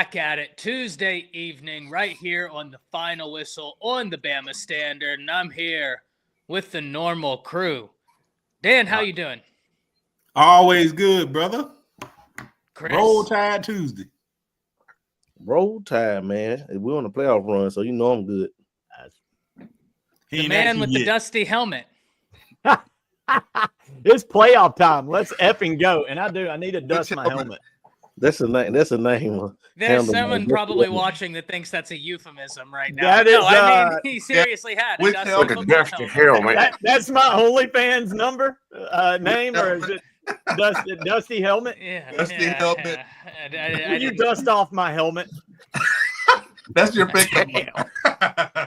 back at it Tuesday evening right here on the Final Whistle on the Bama Standard, and I'm here with the normal crew. Dan, how you doing? Always good, brother. Chris? Roll Tide Tuesday. Roll Tide, man. We're on a playoff run, so you know I'm good. The man with the dusty helmet. It's playoff time. Let's effing go. And I need to dust my helmet. That's a name. That's a name. There's someone probably watching that thinks that's a euphemism right now. That is, I mean, he seriously had a dusty helmet. That's my OnlyFans number, name, or is it Dusty Helmet? Yeah, Dusty Helmet. Will you dust off my helmet? That's your pickup.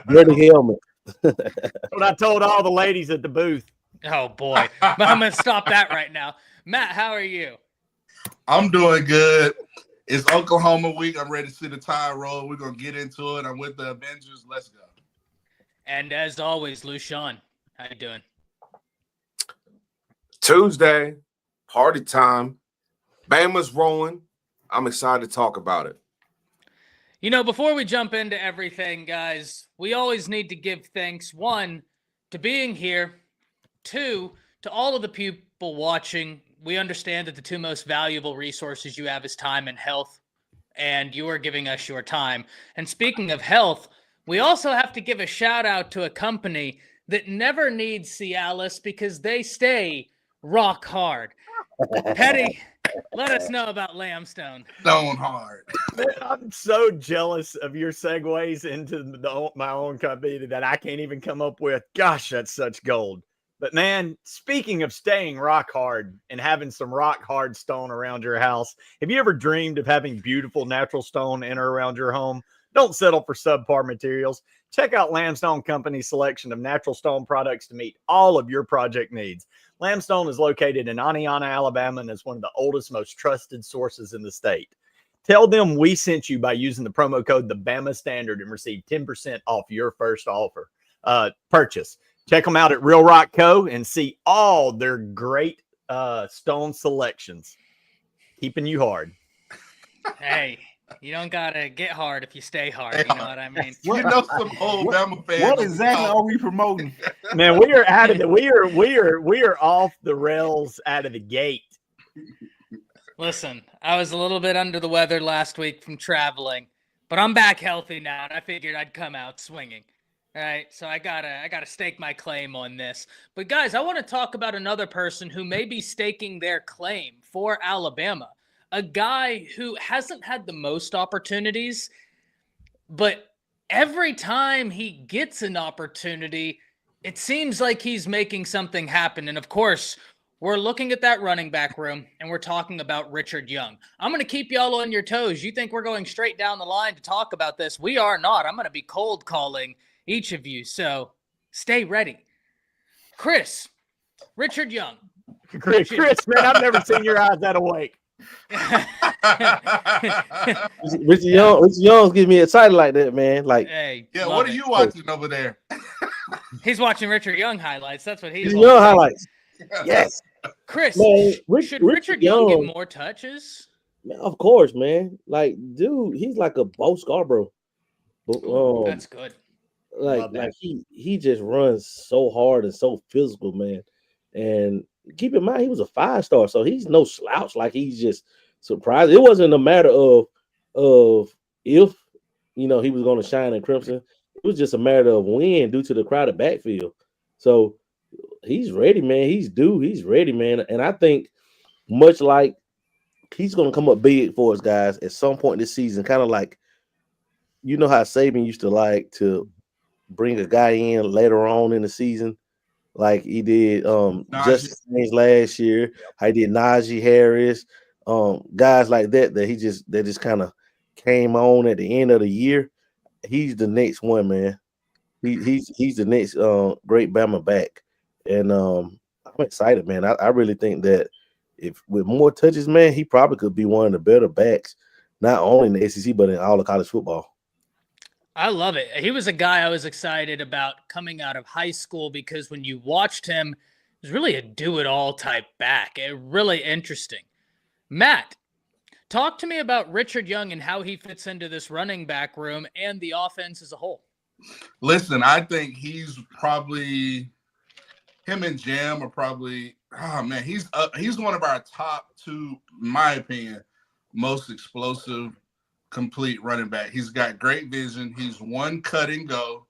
Dirty helmet. What I told all the ladies at the booth. Oh boy, I'm gonna stop that right now. Matt, how are you? I'm doing good. It's Oklahoma week. I'm ready to see the Tide roll. We're gonna get into it. I'm with the Avengers. Let's go. And as always, Lucian, how you doing? Tuesday, party time. Bama's rolling. I'm excited to talk about it. You know, before we jump into everything, guys, we always need to give thanks, one, to being here, two, to all of the people watching. We understand that the two most valuable resources you have is time and health, and you are giving us your time. And speaking of health, we also have to give a shout out to a company that never needs Cialis because they stay rock hard. Petty, let us know about Lambstone. Stone hard. I'm so jealous of your segues into my own company that I can't even come up with. Gosh, that's such gold. But man, speaking of staying rock hard and having some rock hard stone around your house, have you ever dreamed of having beautiful natural stone in or around your home? Don't settle for subpar materials. Check out Lambstone Company's selection of natural stone products to meet all of your project needs. Lambstone is located in Aniana, Alabama, and is one of the oldest, most trusted sources in the state. Tell them we sent you by using the promo code the Bama Standard and receive 10% off your first purchase. Check them out at Real Rock Co. and see all their great stone selections. Keeping you hard. Hey, you don't gotta get hard if you stay hard. You know what I mean? You know some old Bama fans. What exactly are we promoting? Man, we are out of the we are off the rails out of the gate. Listen, I was a little bit under the weather last week from traveling, but I'm back healthy now, and I figured I'd come out swinging. All right, so I gotta stake my claim on this. But guys, I want to talk about another person who may be staking their claim for Alabama. A guy who hasn't had the most opportunities, but every time he gets an opportunity, it seems like he's making something happen. And of course, we're looking at that running back room, and we're talking about Richard Young. I'm going to keep y'all on your toes. You think we're going straight down the line to talk about this? We are not. I'm going to be cold calling each of you, so stay ready. Chris, Richard Young. Chris, man, I've never seen your eyes that awake. Richard Young's getting me excited like that, man. Like, hey, yeah, what are you watching over there? He's watching Richard Young highlights. That's what he's Richard Young highlights. Yes. Chris, man, should Richard Young get more touches? Man, of course, man. Like, dude, he's like a Bo Scarborough. Ooh, that's good. Like he just runs so hard and so physical, man. And keep in mind, he was a 5-star, so he's no slouch. Like, he's just surprised. It wasn't a matter of if he was going to shine in crimson. It was just a matter of when, due to the crowded backfield. So he's ready, man. He's ready, man. And I think much like he's going to come up big for us guys at some point this season, kind of like how Saban used to like to bring a guy in later on in the season, like he did Justin last year. How he did Najee Harris, guys like that just kind of came on at the end of the year. He's the next one, man. He's the next great Bama back, and I'm excited, man. I really think that if with more touches, man, he probably could be one of the better backs, not only in the SEC but in all of college football. I love it. He was a guy I was excited about coming out of high school because when you watched him, it was really a do-it-all type back. Really interesting. Matt, Talk to me about Richard Young and how he fits into this running back room and the offense as a whole. Listen, I think he's probably him and Jam are probably. Oh man, he's one of our top two, in my opinion, most explosive, complete running back. He's got great vision. He's one cut and go,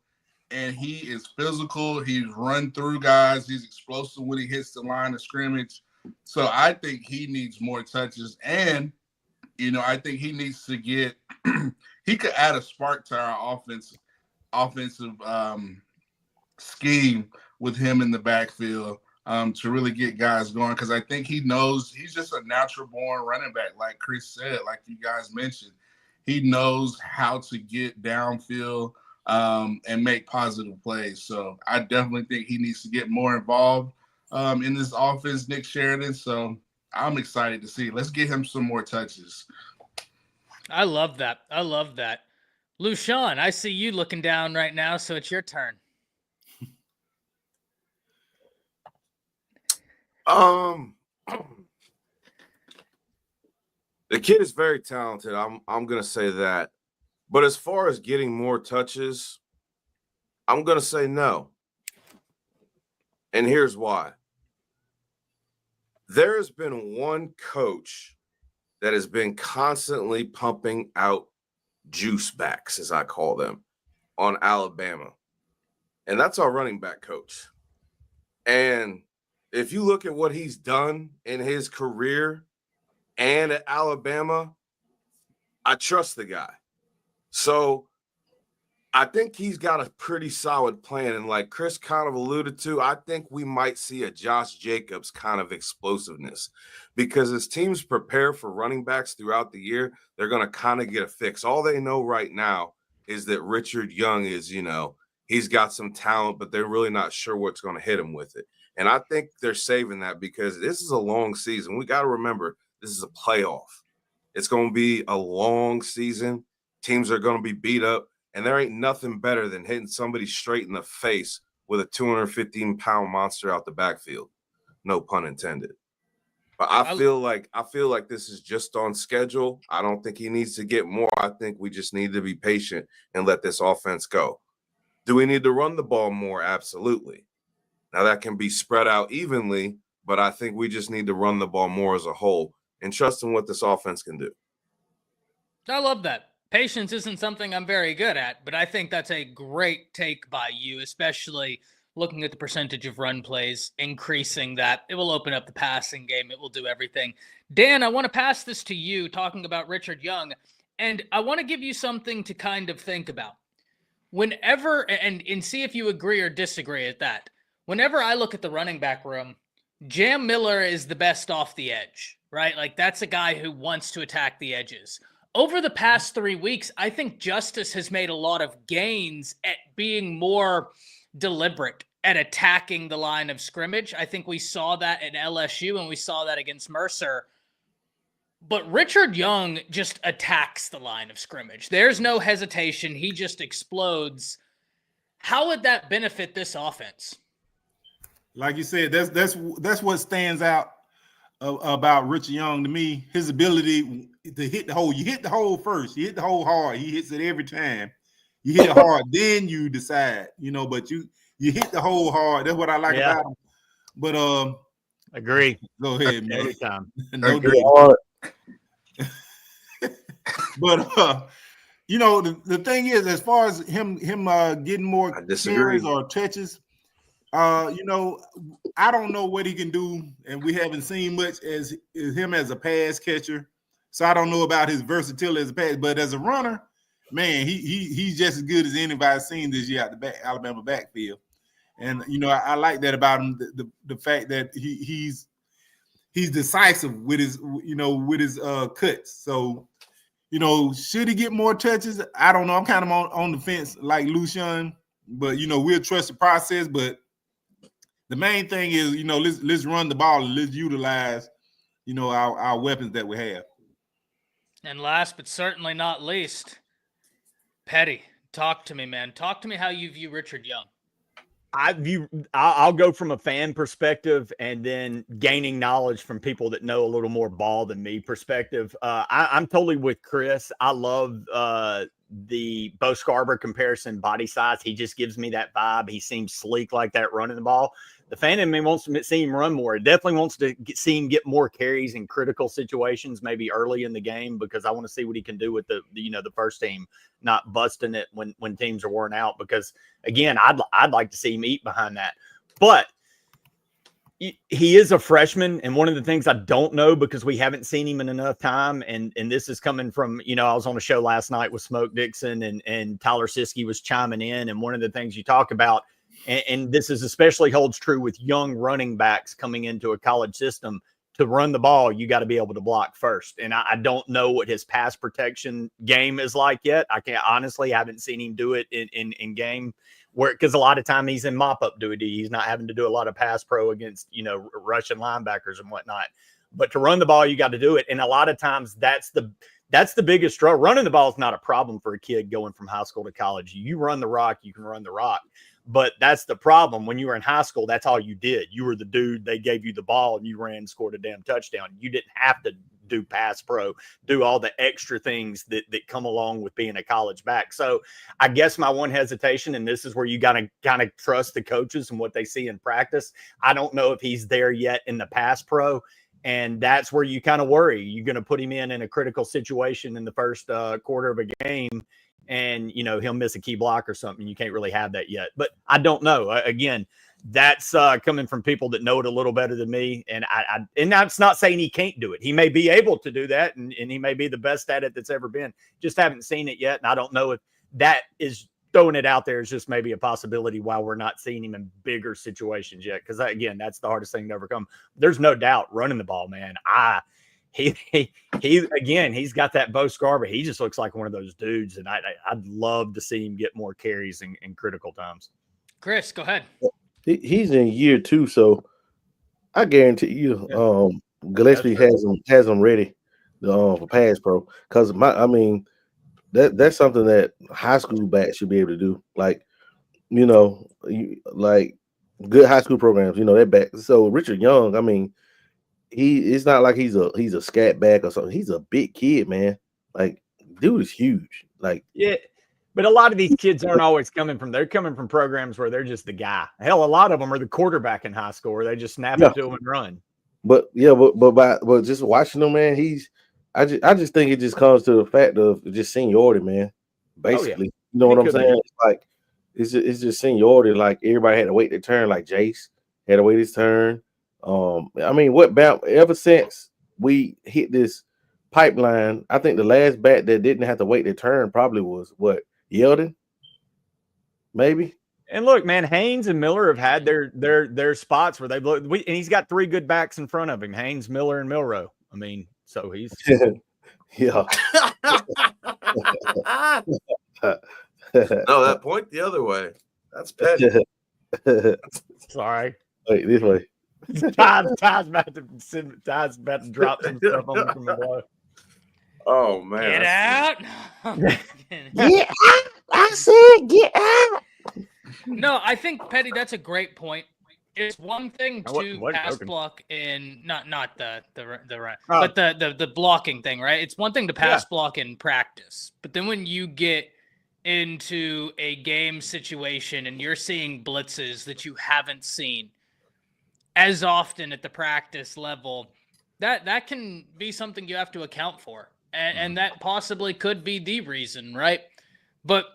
and he is physical. He's run through guys. He's explosive when he hits the line of scrimmage. So I think he needs more touches, and I think he needs to get. He could add a spark to our offensive scheme with him in the backfield to really get guys going, because I think he knows he's just a natural born running back, like Chris said, like you guys mentioned. He knows how to get downfield and make positive plays. So I definitely think he needs to get more involved in this offense, Nick Sheridan. So I'm excited to see. Let's get him some more touches. I love that. Lushawn, I see you looking down right now, so it's your turn. The kid is very talented. I'm gonna say that. But as far as getting more touches, I'm gonna say no. And here's why. There's been one coach that has been constantly pumping out juice backs, as I call them, on Alabama. And that's our running back coach. And if you look at what he's done in his career and at Alabama, I trust the guy. So I think he's got a pretty solid plan. And like Chris kind of alluded to, I think we might see a Josh Jacobs kind of explosiveness, because as teams prepare for running backs throughout the year, they're going to kind of get a fix. All they know right now is that Richard Young is, he's got some talent, but they're really not sure what's going to hit him with it. And I think they're saving that because this is a long season. We got to remember, this is a playoff. It's going to be a long season. Teams are going to be beat up. And there ain't nothing better than hitting somebody straight in the face with a 215-pound monster out the backfield. No pun intended. But I feel like this is just on schedule. I don't think he needs to get more. I think we just need to be patient and let this offense go. Do we need to run the ball more? Absolutely. Now that can be spread out evenly, but I think we just need to run the ball more as a whole and trust in what this offense can do. I love that. Patience isn't something I'm very good at, but I think that's a great take by you, especially looking at the percentage of run plays, increasing that. It will open up the passing game. It will do everything. Dan, I want to pass this to you, talking about Richard Young, and I want to give you something to kind of think about. Whenever, and see if you agree or disagree at that, whenever I look at the running back room, Jam Miller is the best off the edge, right? Like, that's a guy who wants to attack the edges. Over the past 3 weeks, I think Justice has made a lot of gains at being more deliberate at attacking the line of scrimmage. I think we saw that at LSU and we saw that against Mercer. But Richard Young just attacks the line of scrimmage. There's no hesitation. He just explodes. How would that benefit this offense? Like you said, that's what stands out about Richard Young to me. His ability to hit the hole. You hit the hole first. You hit the hole hard. He hits it every time. You hit it hard, then you decide. But you hit the hole hard. That's what I like about him. But agree. Go ahead, man. Every time. No hard. But the thing is, as far as him getting more carries or touches, I don't know what he can do, and we haven't seen much as him as a pass catcher. So I don't know about his versatility as a pass, but as a runner, man, he's just as good as anybody I've seen this year at the Alabama backfield. And I like that about him, the fact that he's decisive with his cuts. So should he get more touches? I don't know. I'm kind of on the fence like Lushawn, but we'll trust the process. But the main thing is, let's run the ball and let's utilize, our weapons that we have. And last but certainly not least, Petty, talk to me, man. Talk to me how you view Richard Young. I'll go from a fan perspective and then gaining knowledge from people that know a little more ball than me perspective. I'm totally with Chris. I love the Bo Scarborough comparison body size. He just gives me that vibe. He seems sleek like that running the ball. The fan in me wants to see him run more. It definitely wants to see him get more carries in critical situations, maybe early in the game, because I want to see what he can do with the first team, not busting it when teams are worn out. Because again, I'd like to see him eat behind that. But he is a freshman, and one of the things I don't know, because we haven't seen him in enough time, and this is coming from, I was on a show last night with Smoke Dixon, and Tyler Siskey was chiming in, and one of the things you talk about, and this is especially holds true with young running backs coming into a college system, to run the ball, you got to be able to block first. And I don't know what his pass protection game is like yet. I haven't seen him do it in game, because a lot of time he's in mop-up duty. He's not having to do a lot of pass pro against, Russian linebackers and whatnot. But to run the ball, you got to do it. And a lot of times that's the biggest struggle. Running the ball is not a problem for a kid going from high school to college. You run the rock, you can run the rock. But that's the problem. When you were in high school, that's all you did. You were the dude. They gave you the ball and you ran and scored a damn touchdown. You didn't have to do pass pro, do all the extra things that come along with being a college back. So I guess my one hesitation, and this is where you got to kind of trust the coaches and what they see in practice. I don't know if he's there yet in the pass pro. And that's where you kind of worry. You're going to put him in a critical situation in the first quarter of a game, and he'll miss a key block or something. You can't really have that yet. But I don't know. Again, that's coming from people that know it a little better than me. And and that's not saying he can't do it. He may be able to do that, and he may be the best at it that's ever been. Just haven't seen it yet. And I don't know if that is throwing it out there is just maybe a possibility while we're not seeing him in bigger situations yet. Because again, that's the hardest thing to overcome. There's no doubt running the ball, man. He's got that Bo Scarborough. He just looks like one of those dudes, and I'd love to see him get more carries in critical times. Chris, go ahead. He's in year 2, so I guarantee you, Gillespie has him ready for pass pro. Because that's something that high school backs should be able to do. Like, like good high school programs, that back. So Richard Young, it's not like he's a scat back or something. He's a big kid, man. Like, dude is huge. Like, yeah, but a lot of these kids aren't always coming from programs where they're just the guy. Hell, a lot of them are the quarterback in high school where they just snap it to him and run. But just watching him, man, I just think it just comes to the fact of just seniority, man. Basically, you know what I'm saying? It's like it's just seniority. Like, everybody had to wait their turn. Like Jace had to wait his turn. Ever since we hit this pipeline, I think the last bat that didn't have to wait their turn probably was Yeldon, maybe. And look, man, Haynes and Miller have had their spots where they've looked, and he's got 3 good backs in front of him: Haynes, Miller, and Milrow. So he's yeah. No, that point the other way. That's petty. Sorry. Wait, this way. Ty's about to drop some stuff on me from the blow. Oh man! Get out! Get out! I said, get out! No, I think, Petty, that's a great point. It's one thing to pass block in not the run, but the blocking thing, right? It's one thing to pass block in practice, but then when you get into a game situation and you're seeing blitzes that you haven't seen as often at the practice level, that can be something you have to account for. And that possibly could be the reason, right? But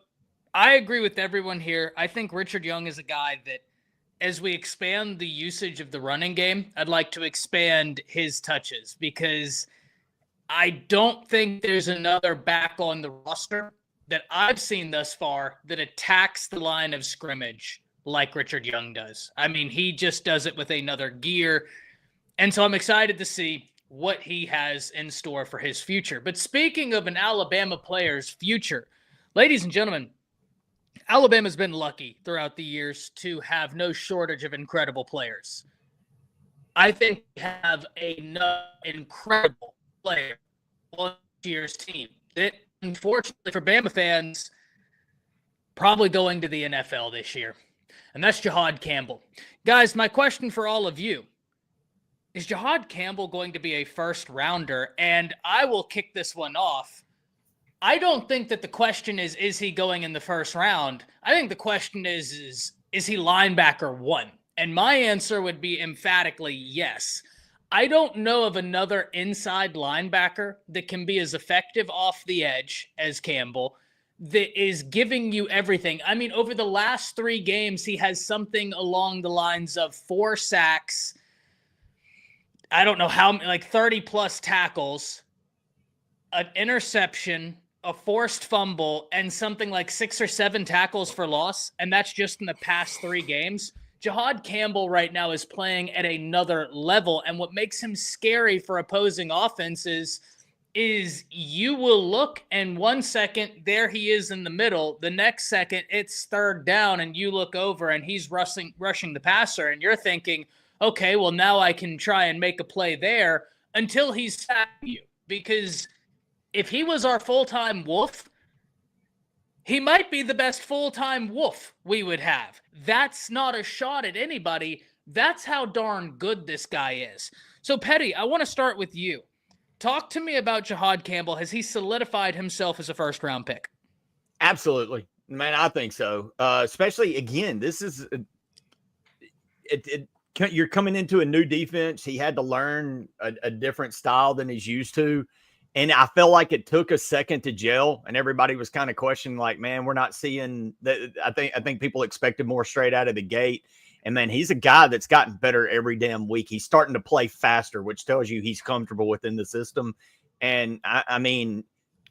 I agree with everyone here. I think Richard Young is a guy that, as we expand the usage of the running game, I'd like to expand his touches, because I don't think there's another back on the roster that I've seen thus far that attacks the line of scrimmage like Richard Young does. He just does it with another gear. And so I'm excited to see what he has in store for his future. But speaking of an Alabama player's future, ladies and gentlemen, Alabama's been lucky throughout the years to have no shortage of incredible players. I think we have another incredible player on this year's team that, unfortunately for Bama fans, probably going to the NFL this year. and that's Jihaad Campbell. Guys, my question for all of you, is Jihaad Campbell going to be a first rounder? And I will kick this one off. I don't think that the question is he going in the first round? I think the question is he linebacker 1? And my answer would be emphatically yes. I don't know of another inside linebacker that can be as effective off the edge as Campbell, that is giving you everything. I mean, over the last 3 games, he has something along the lines of 4 sacks. I don't know how, like 30 plus tackles, an interception, a forced fumble, and something like 6 or 7 tackles for loss. And that's just in the past 3 games. Jihaad Campbell right now is playing at another level. And what makes him scary for opposing offenses is you will look and 1 second, there he is in the middle. The next second, it's 3rd down and you look over and he's rushing the passer. And you're thinking, okay, well, now I can try and make a play there, until he's sacking you. Because if he was our full-time wolf, he might be the best full-time wolf we would have. That's not a shot at anybody. That's how darn good this guy is. So, Petty, I want to start with you. Talk to me about Jihaad Campbell. Has he solidified himself as a first-round pick? Absolutely. Man, I think so. Especially, again, this is you're coming into a new defense. He had to learn a different style than he's used to. And I felt like it took a second to gel, and everybody was kind of questioning, like, man, we're not seeing that. I think people expected more straight out of the gate. And man, he's a guy that's gotten better every damn week. He's starting to play faster, which tells you he's comfortable within the system. And I mean,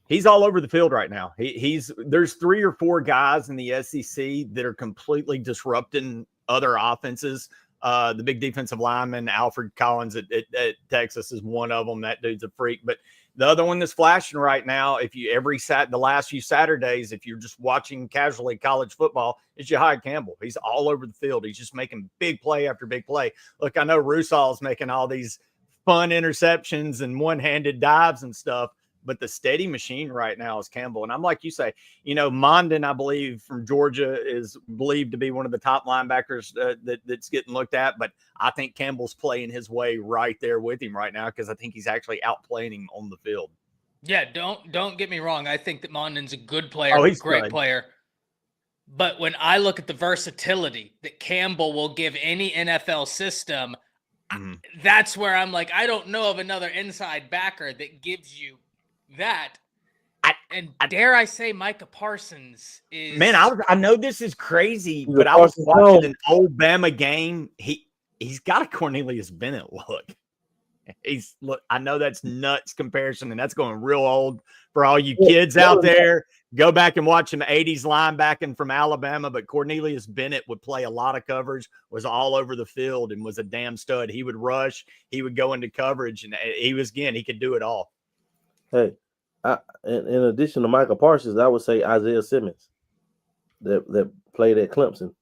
he's all over the field right now. There's 3 or 4 guys in the SEC that are completely disrupting other offenses. The big defensive lineman, Alfred Collins at Texas, is one of them. That dude's a freak. But the other one that's flashing right now, the last few Saturdays, if you're just watching casually college football, is Jihaad Campbell. He's all over the field. He's just making big play after big play. Look, I know Rusal's making all these fun interceptions and one-handed dives and stuff, but the steady machine right now is Campbell. And I'm like you say, Mondon, I believe, from Georgia, is believed to be one of the top linebackers that's getting looked at. But I think Campbell's playing his way right there with him right now, because I think he's actually outplaying him on the field. Yeah, don't get me wrong. I think that Mondon's a good player, he's great good player. But when I look at the versatility that Campbell will give any NFL system, that's where I'm like, I don't know of another inside backer that gives you that. Dare I say Micah Parsons is... Man, I know this is crazy, but I was watching an old Bama game. He's got a Cornelius Bennett look. I know that's nuts comparison, and that's going real old for all you kids out there. Go back and watch him 80s linebacking from Alabama, but Cornelius Bennett would play a lot of coverage, was all over the field, and was a damn stud. He would rush, he would go into coverage, and he could do it all. Hey, in addition to Michael Parsons, I would say Isaiah Simmons that played at Clemson.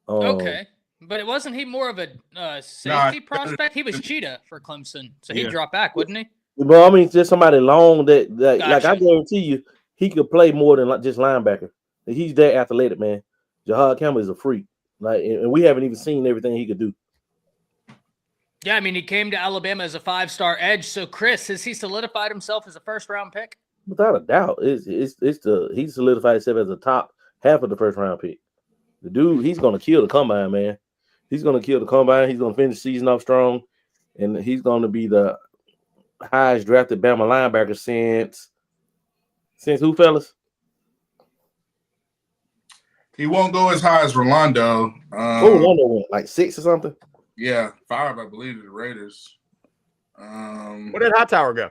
Okay. But it wasn't he more of a safety prospect? He was cheetah for Clemson, so he'd drop back, wouldn't he? Well, I mean, just somebody long that gotcha. Like I guarantee you, he could play more than just linebacker. He's that athletic, man. Jihaad Campbell is a freak. And we haven't even seen everything he could do. Yeah, I mean, he came to Alabama as a 5-star edge. So, Chris, has he solidified himself as a first-round pick? Without a doubt, he solidified himself as a top half of the first-round pick. The dude, he's gonna kill the combine, man. He's going to kill the combine. He's going to finish the season off strong. And he's going to be the highest drafted Bama linebacker since who, fellas? He won't go as high as Rolando. Rolando went like 6 or something? Yeah, 5, I believe, to the Raiders. Where did Hightower go?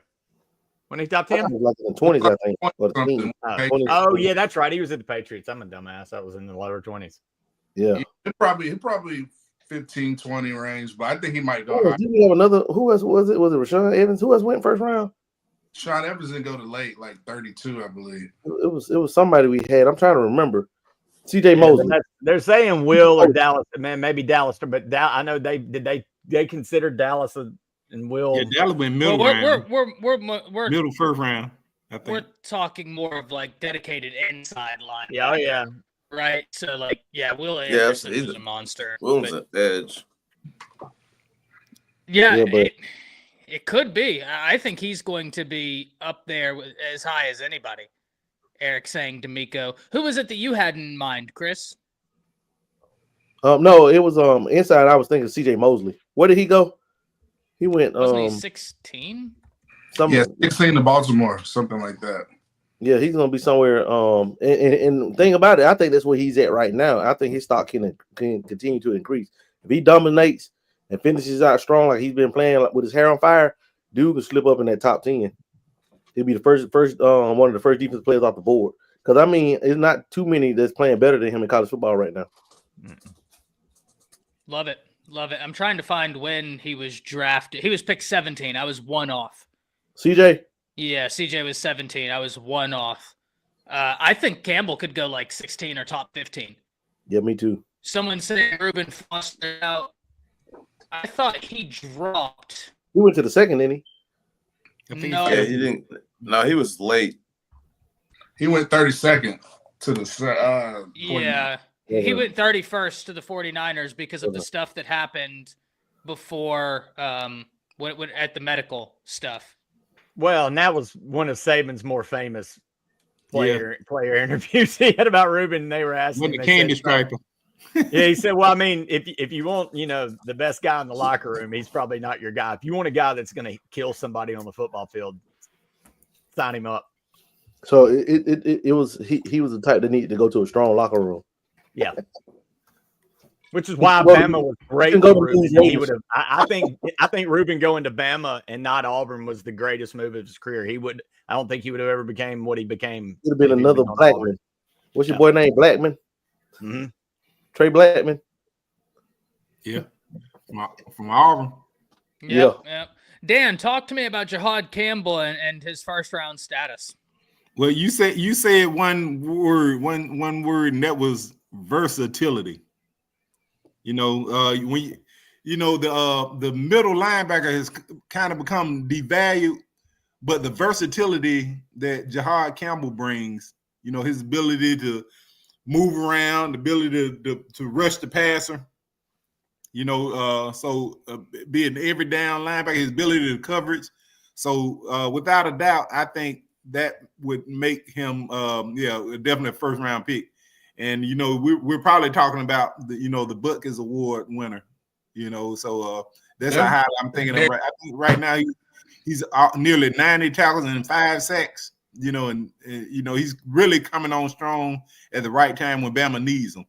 When he top 10? Like in the 20s, I think. Or the 20s. Oh, yeah, that's right. He was at the Patriots. I'm a dumbass. That was in the lower 20s. Yeah. He probably 15, 20 range, but I think he might go high. Did we have another? Who else was it? Was it Rashawn Evans? Who else went first round? Sean Evans didn't go to late, like 32, I believe. It was somebody we had. I'm trying to remember. CJ Mosley. They're saying Will or Dallas. Man, maybe Dallas, but I know they considered Dallas and Will. Yeah, Dallas went middle round. We're middle first round. I think we're talking more of like dedicated inside line. Yeah, yeah. right? So, like, yeah, Will Yeah, Anderson he's was a monster. Will's but- an edge. Yeah, but it could be. I think he's going to be up there as high as anybody. Eric saying D'Amico. Who was it that you had in mind, Chris? no, it was inside. I was thinking CJ Mosley. Where did he go? He went Wasn't he 16? Yeah, 16 to Baltimore, something like that. Yeah, he's gonna be somewhere. And thing about it, I think that's where he's at right now. I think his stock can continue to increase if he dominates and finishes out strong like he's been playing with his hair on fire. Dude could slip up in that top 10. He'll be the first one of the first defensive players off the board. Because I mean, it's not too many that's playing better than him in college football right now. Love it. Love it. I'm trying to find when he was drafted. He was picked 17. I was one off. CJ? Yeah, CJ was 17. I was one off. I think Campbell could go like 16 or top 15. Yeah, me too. Someone saying Reuben Foster out. I thought he dropped. He went to the second, didn't he? No. Yeah, he didn't. No, he was late. He went 32nd to the Yeah. He went 31st to the 49ers because of the stuff that happened before when at the medical stuff. Well, and that was one of Saban's more famous player interviews he had about Reuben. They were asking With him, the they candy said, striper. yeah, he said, well, I mean, if you want, the best guy in the locker room, he's probably not your guy. If you want a guy that's going to kill somebody on the football field, sign him up. So it was he was the type that needed to go to a strong locker room. Yeah. Which is why Bama was great. He would have. I think Reuben going to Bama and not Auburn was the greatest move of his career. I don't think he would have ever became what he became. It'd have been another Blackman. What's your boy name? Blackman. Mm-hmm. Trey Blackman. Yeah, from Auburn. Yeah. Dan, talk to me about Jihaad Campbell and his first round status. Well, you said one word, and that was versatility. When the middle linebacker has kind of become devalued, but the versatility that Jihaad Campbell brings, his ability to move around, the ability to rush the passer, be an every down linebacker, his ability to coverage. So without a doubt, I think that would make him, definitely a first round pick. And we're probably talking about the Butkus Award winner. So that's how high I'm thinking of. I think right now he's nearly 90 tackles and 5 sacks. And he's really coming on strong at the right time when Bama needs him.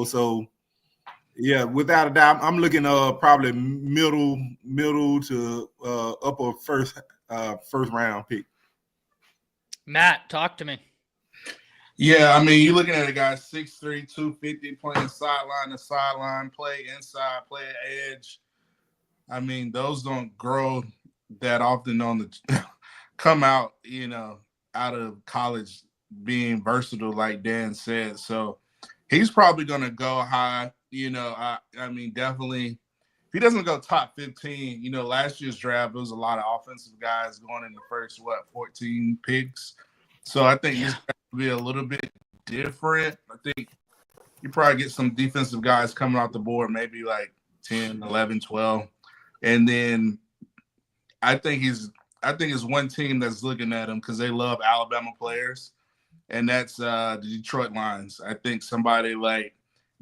So yeah, without a doubt, I'm looking probably middle to upper first round pick. Matt, talk to me. Yeah, I mean, you're looking at a guy 6'3", 250, playing sideline to sideline, play inside, play edge. I mean, those don't grow that often on the come out, out of college being versatile, like Dan said. So he's probably going to go high. I mean, definitely. If he doesn't go top 15, last year's draft, there was a lot of offensive guys going in the first, 14 picks. So I think he's going to be a little bit different. I think you probably get some defensive guys coming off the board, maybe like 10, 11, 12. And then I think it's one team that's looking at him because they love Alabama players, and that's the Detroit Lions. I think somebody like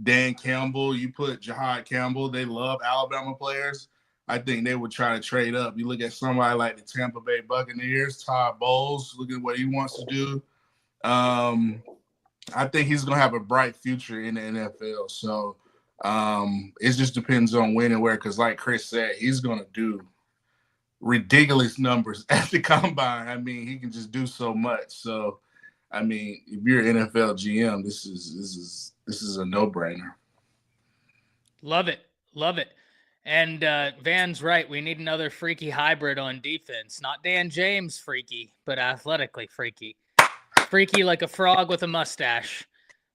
Dan Campbell, you put Jihaad Campbell, they love Alabama players. I think they would try to trade up. You look at somebody like the Tampa Bay Buccaneers, Todd Bowles, look at what he wants to do. I think he's going to have a bright future in the NFL. So it just depends on when and where, because like Chris said, he's going to do ridiculous numbers at the combine. I mean, he can just do so much. So, I mean, if you're an NFL GM, this is a no-brainer. Love it. And Van's right. We need another freaky hybrid on defense. Not Dan James freaky, but athletically freaky. Freaky like a frog with a mustache.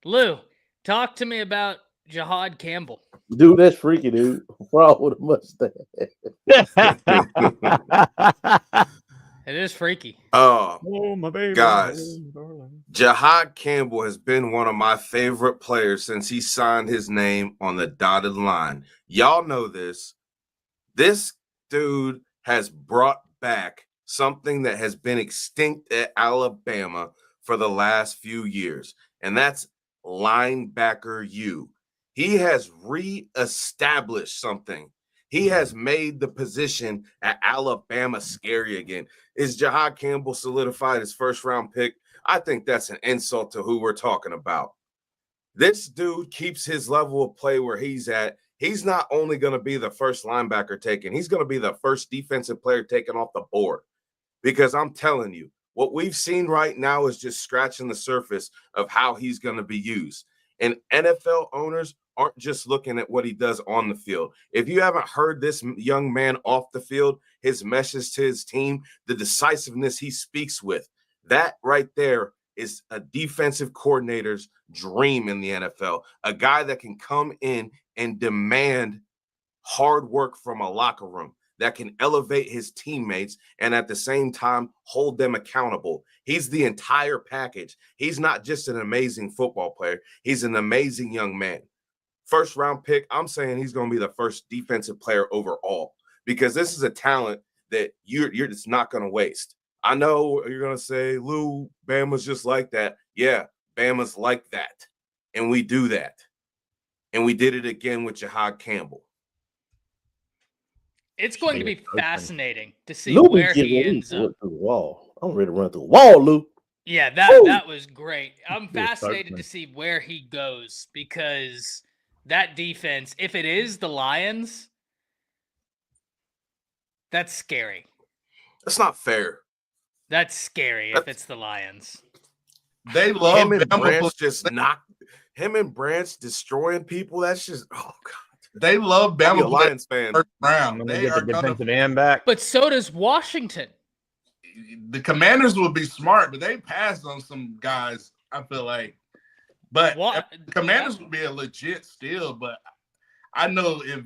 Lou, talk to me about Jihaad Campbell. Dude, that's freaky, dude. Frog with a mustache. It is freaky. Oh, my baby. guys. Jihaad Campbell has been one of my favorite players since he signed his name on the dotted line. Y'all know this. This dude has brought back something that has been extinct at Alabama for the last few years, and that's linebacker U. He has reestablished something. He has made the position at Alabama scary again. Is Jihaad Campbell solidified his first-round pick? I think that's an insult to who we're talking about. This dude keeps his level of play where he's at. He's not only going to be the first linebacker taken, he's going to be the first defensive player taken off the board. Because I'm telling you, what we've seen right now is just scratching the surface of how he's going to be used. And NFL owners aren't just looking at what he does on the field. If you haven't heard this young man off the field, his message to his team, the decisiveness he speaks with, that right there is a defensive coordinator's dream in the NFL. A guy that can come in and demand hard work from a locker room, that can elevate his teammates and at the same time hold them accountable. He's the entire package. He's not just an amazing football player. He's an amazing young man. First round pick, I'm saying he's going to be the first defensive player overall because this is a talent that you're just not going to waste. I know you're going to say, Lou, Bama's just like that. Yeah, Bama's like that. And we do that. And we did it again with Jihaad Campbell. It's going to be fascinating to see Lou where he ends up. Through the wall. I'm ready to run through the wall, Lou. Yeah, that was great. I'm fascinated to see where he goes because that defense, if it is the Lions, that's scary. That's not fair. That's scary if it's the Lions. They love him and Branch him and Branch destroying people. That's just God. They love Bama. I'm a Lions fan. First round. They get the defensive end back. But so does Washington. The Commanders would be smart, but they passed on some guys, I feel like. But the Commanders would be a legit steal. But I know if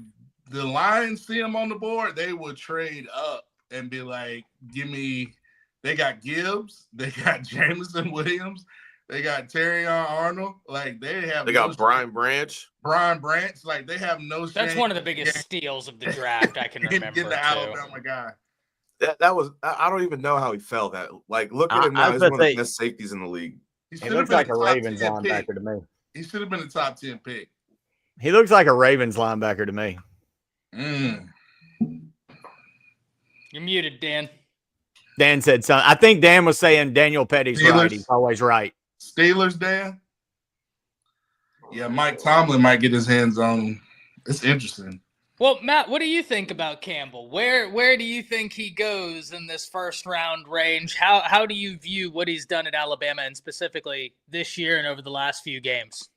the Lions see them on the board, they would trade up and be like, give me – they got Gibbs. They got Jameson Williams. They got Terrion Arnold. Like, they got Brian Branch. Brian Branch. Like, they have no shame. That's one of the biggest steals of the draft I can remember, get the Alabama guy. That was – I don't even know how he fell that. Like, look at him now. He's one of the best safeties in the league. He looks like a Ravens linebacker to me. He should have been a top 10 pick. He looks like a Ravens linebacker to me. You're muted, Dan. Dan said something. I think Dan was saying Daniel Petty's right. He's always right. Steelers, Dan? Yeah, Mike Tomlin might get his hands on him. It's interesting. Well, Matt, what do you think about Campbell? Where do you think he goes in this first round range? How do you view what he's done at Alabama and specifically this year and over the last few games?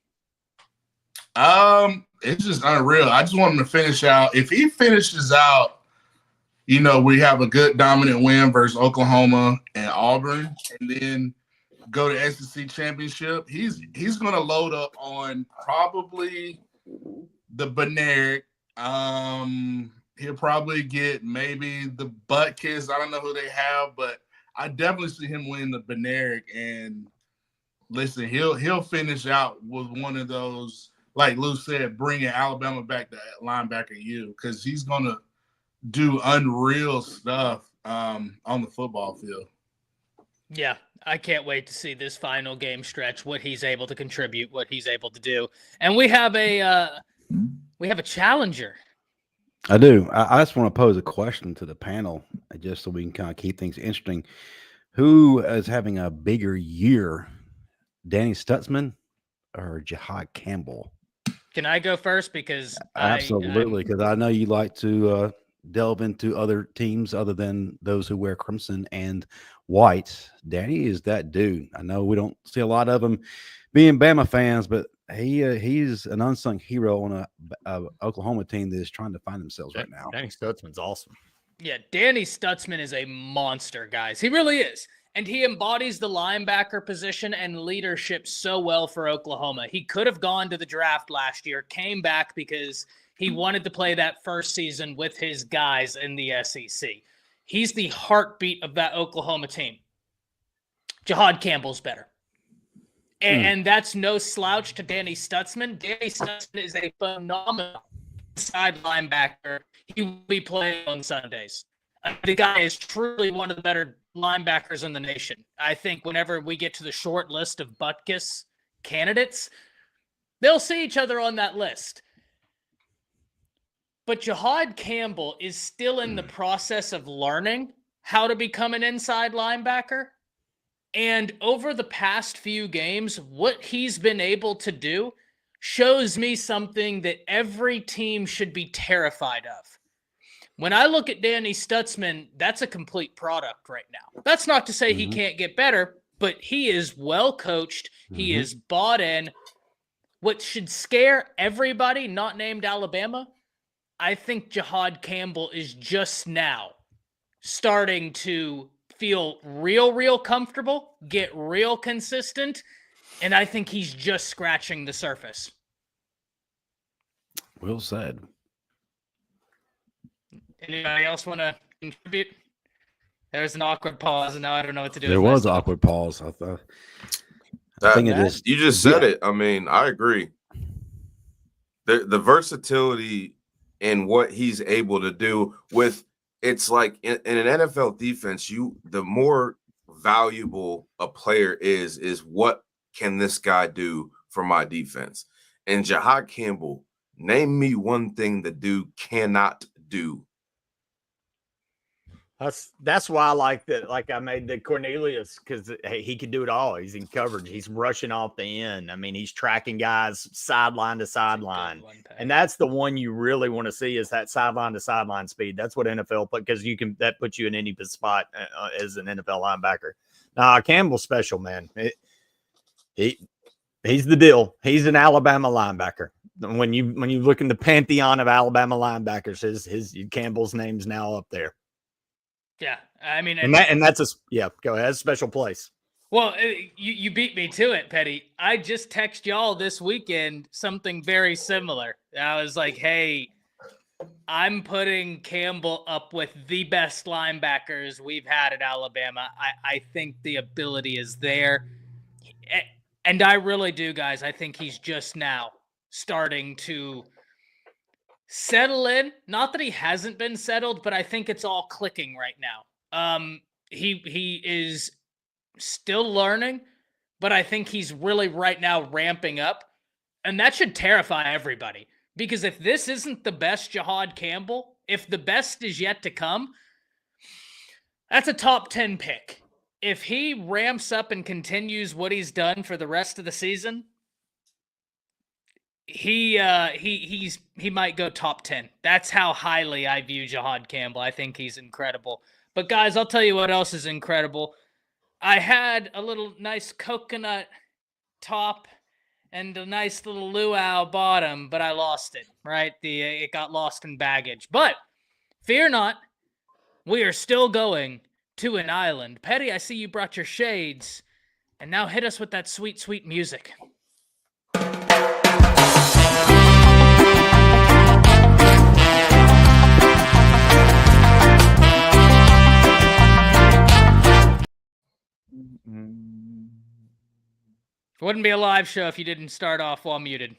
It's just unreal. I just want him to finish out. If he finishes out, you know, we have a good dominant win versus Oklahoma and Auburn, and then go to SEC championship, he's going to load up on probably the Benedict. He'll probably get maybe the butt kiss. I don't know who they have, but I definitely see him win the Benedict. And listen, he'll finish out with one of those, like Lou said, bringing Alabama back to linebacker U, because he's going to do unreal stuff on the football field. Yeah, I can't wait to see this final game stretch, what he's able to contribute, what he's able to do. And we have a challenger. I do. I just want to pose a question to the panel, just so we can kind of keep things interesting. Who is having a bigger year, Danny Stutzman or Jihaad Campbell? Can I go first? Because absolutely, because I know you like to delve into other teams other than those who wear crimson and white. Danny is that dude. I know we don't see a lot of them being Bama fans, but he's an unsung hero on a Oklahoma team that is trying to find themselves right now. Danny Stutzman's awesome. Yeah, Danny Stutzman is a monster, guys. He really is. And he embodies the linebacker position and leadership so well for Oklahoma. He could have gone to the draft last year, came back because he wanted to play that first season with his guys in the SEC. He's the heartbeat of that Oklahoma team. Jihaad Campbell's better. And that's no slouch to Danny Stutzman. Danny Stutzman is a phenomenal inside linebacker. He will be playing on Sundays. The guy is truly one of the better linebackers in the nation. I think whenever we get to the short list of Butkus candidates, they'll see each other on that list. But Jihaad Campbell is still in the process of learning how to become an inside linebacker. And over the past few games, what he's been able to do shows me something that every team should be terrified of. When I look at Danny Stutzman, that's a complete product right now. That's not to say he can't get better, but he is well coached. He is bought in. What should scare everybody not named Alabama, I think Jihaad Campbell is just now starting to feel real comfortable, get real consistent, and I think he's just scratching the surface. Well said. Anybody else want to contribute? There's an awkward pause, and now I don't know what to do. There was an awkward pause. I think it is. You just said it. I mean, I agree. The versatility in what he's able to do with, it's like in an NFL defense, the more valuable a player is what can this guy do for my defense? And Jihaad Campbell, name me one thing the dude cannot do. That's why I like that. Like I made the Cornelius, because hey, he can do it all. He's in coverage. He's rushing off the end. I mean, he's tracking guys sideline to sideline, and that's the one you really want to see is that sideline to sideline speed. That's what NFL put, because that puts you in any spot as an NFL linebacker. Now Campbell's special, man. He's the deal. He's an Alabama linebacker. When you look in the pantheon of Alabama linebackers, his Campbell's name's now up there. Yeah, I mean, and that's go ahead, special place. Well, you beat me to it, Petty. I just texted y'all this weekend something very similar. I was like, hey, I'm putting Campbell up with the best linebackers we've had at Alabama. I think the ability is there. And I really do, guys. I think he's just now starting to settle in. Not that he hasn't been settled, but I think it's all clicking right now. He is still learning, but I think he's really right now ramping up. And that should terrify everybody. Because if this isn't the best Jihaad Campbell, if the best is yet to come, that's a top 10 pick. If he ramps up and continues what he's done for the rest of the season, he might go top 10. That's how highly I view Jihaad Campbell. I think he's incredible. But guys, I'll tell you what else is incredible. I had a little nice coconut top and a nice little luau bottom, but I lost it, right? It got lost in baggage. But fear not, we are still going to an island. Petty, I see you brought your shades, and now hit us with that sweet, sweet music. It wouldn't be a live show if you didn't start off while muted.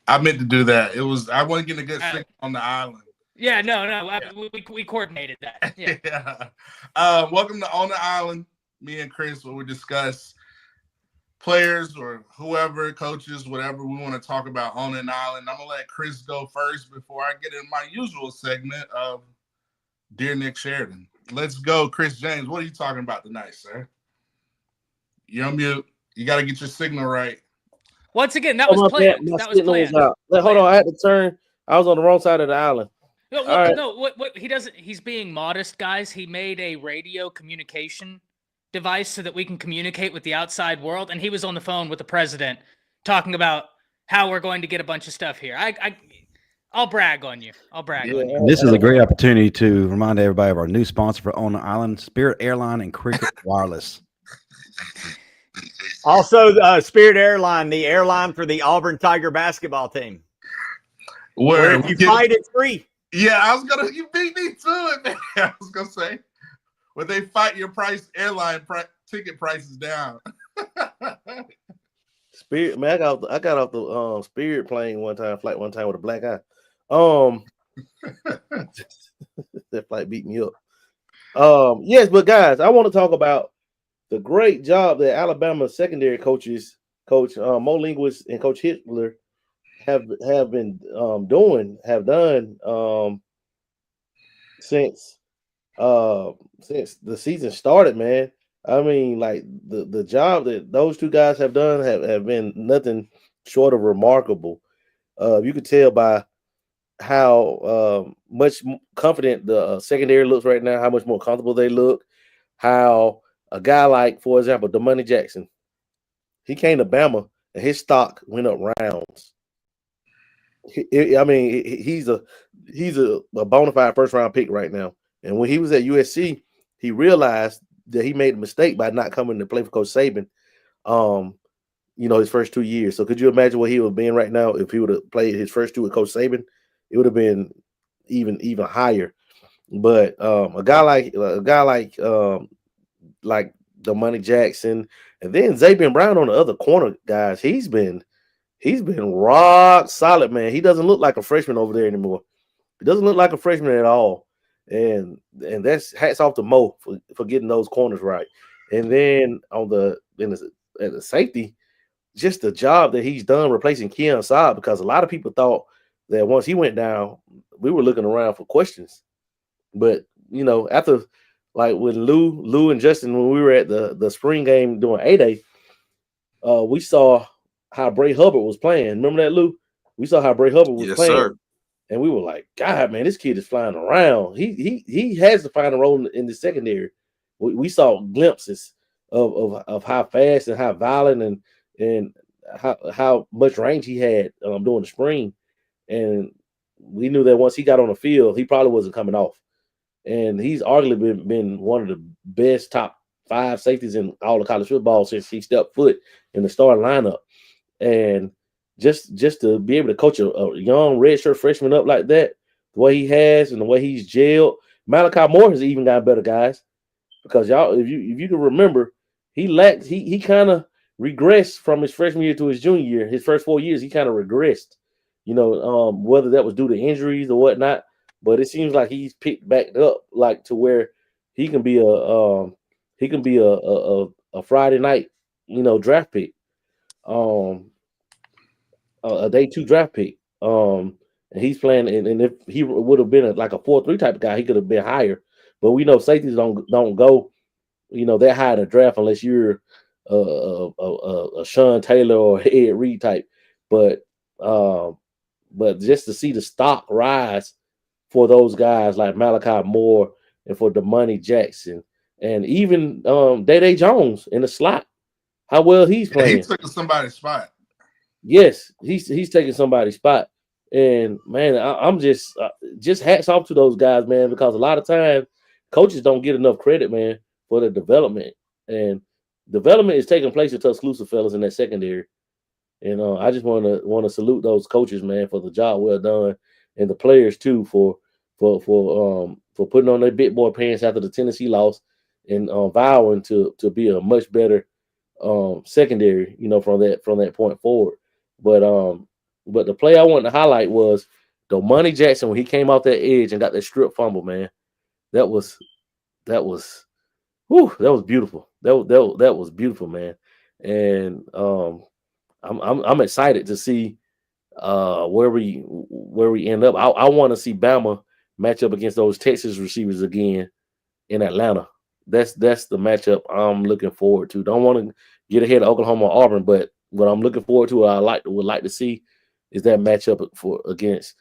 I meant to do that. I wasn't getting a good signal on the island. Yeah, no. We coordinated that. Yeah. Yeah. Welcome to On the Island. Me and Chris, where we discuss players or whoever, coaches, whatever we want to talk about on an island. I'm going to let Chris go first before I get in my usual segment of Dear Nick Sheridan. Let's go, Chris James. What are you talking about tonight, sir? You're on mute. You got to get your signal right. Once again, that was planned. That was planned. Hold on, I had to turn. I was on the wrong side of the island. What he doesn't. He's being modest, guys. He made a radio communication device so that we can communicate with the outside world, and he was on the phone with the president talking about how we're going to get a bunch of stuff here. I'll brag on you. On you. This is a great opportunity to remind everybody of our new sponsor for On the Island, Spirit Airline and Cricket Wireless. Also, Spirit Airline, the airline for the Auburn Tiger basketball team. Where if you fight, it's free. Yeah, you beat me to it, man. I was gonna say, when they fight your ticket prices down. Spirit, man, I got off the Spirit plane flight one time with a black eye. That flight beat me up. Yes, but guys, I want to talk about the great job that Alabama secondary coaches, Coach Mo Linguist and Coach Hitler, have done since the season started, man. I mean, like the job that those two guys have done have been nothing short of remarkable. You could tell by how much confident the secondary looks right now, how much more comfortable they look, how a guy like, for example, Damani Jackson, he came to Bama and his stock went up rounds. He's a bona fide first round pick right now. And when he was at USC, he realized that he made a mistake by not coming to play for Coach Saban. His first 2 years. So could you imagine what he would have been right now if he would have played his first two with Coach Saban? It would have been even higher. But a guy like Damani Jackson, and then Xavier Brown on the other corner guys, he's been rock solid, man. He doesn't look like a freshman over there anymore. He doesn't look like a freshman at all. And that's hats off to Mo for getting those corners right. And then at the safety, just the job that he's done replacing Keon Saab, because a lot of people thought that once he went down, we were looking around for questions. But after, like, with Lou and Justin, when we were at the spring game doing A-Day, we saw how Bray Hubbard was playing. Remember that, Lou? We saw how Bray Hubbard was playing. Sir. And we were like, God, man, this kid is flying around. He has to find a role in the secondary. We saw glimpses of how fast and how violent and how much range he had during the spring. And we knew that once he got on the field, he probably wasn't coming off. And he's arguably been one of the best top 5 safeties in all of college football since he stepped foot in the starting lineup. And just to be able to coach a young redshirt freshman up like that, the way he has and the way he's gelled. Malachi Moore has even gotten better, guys, because y'all, if you can remember, he kind of regressed from his freshman year to his junior year. His first 4 years, he kind of regressed, whether that was due to injuries or whatnot. But it seems like he's picked back up, like, to where he can be a Friday night, draft pick, a day 2 draft pick. And he's playing, and if he would have been like a 4-3 type of guy, he could have been higher. But we know safeties don't go, that high in the draft unless you're a Sean Taylor or Ed Reed type. But just to see the stock rise for those guys like Malachi Moore and for Damani Jackson and even Day Jones in the slot, how well he's playing. He's taking somebody's spot. Yes, he's taking somebody's spot. And man, I'm just hats off to those guys, man, because a lot of times coaches don't get enough credit, man, for the development. And development is taking place at Tuscaloosa fellas in that secondary. And I just want to salute those coaches, man, for the job well done, and the players too for putting on their big boy pants after the Tennessee loss and vowing to be a much better secondary, from that point forward. But the play I wanted to highlight was Damani Jackson when he came off that edge and got that strip fumble, man. That was beautiful. That was beautiful, man. And I'm excited to see where we end up. I want to see Bama match up against those Texas receivers again in Atlanta. That's the matchup I'm looking forward to. Don't want to get ahead of Oklahoma or Auburn, but what I'm looking forward to, would like to see is that matchup against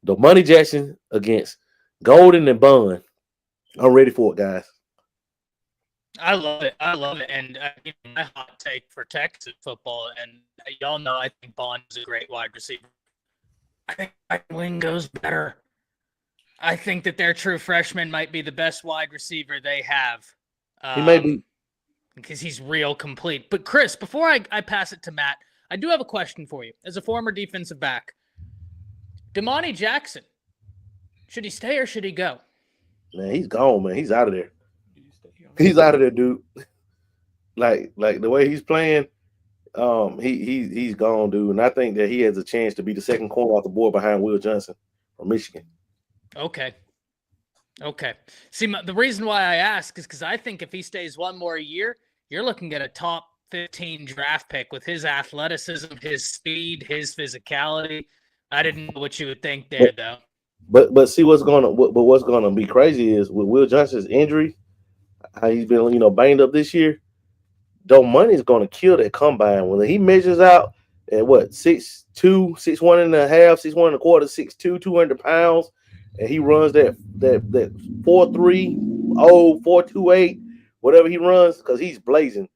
Damani Jackson against Golden and Bun. I'm ready for it, guys. I love it. And my hot take for Texas football, and y'all know I think Bond is a great wide receiver. I think Wing goes better. I think that their true freshman might be the best wide receiver they have. He may be. Because he's real complete. But Chris, before I pass it to Matt, I do have a question for you. As a former defensive back, Damani Jackson, Should he stay or should he go? Man, he's gone, man. He's out of there. He's out of there, dude. Like the way he's playing, he's gone, dude. And I think that he has a chance to be the second corner off the board behind Will Johnson from Michigan. Okay. See, the reason why I ask is because I think if he stays one more year, you're looking at a top 15 draft pick with his athleticism, his speed, his physicality. I didn't know what you would think there, though. But see what's gonna be crazy is with Will Johnson's injury, how he's been banged up this year. Though money's gonna kill that combine when he measures out at what 6'2", 6'1.5", 6'1 1/4", 6'2", 200 pounds, and he runs that 4.3, 4.28, whatever he runs, because he's blazing.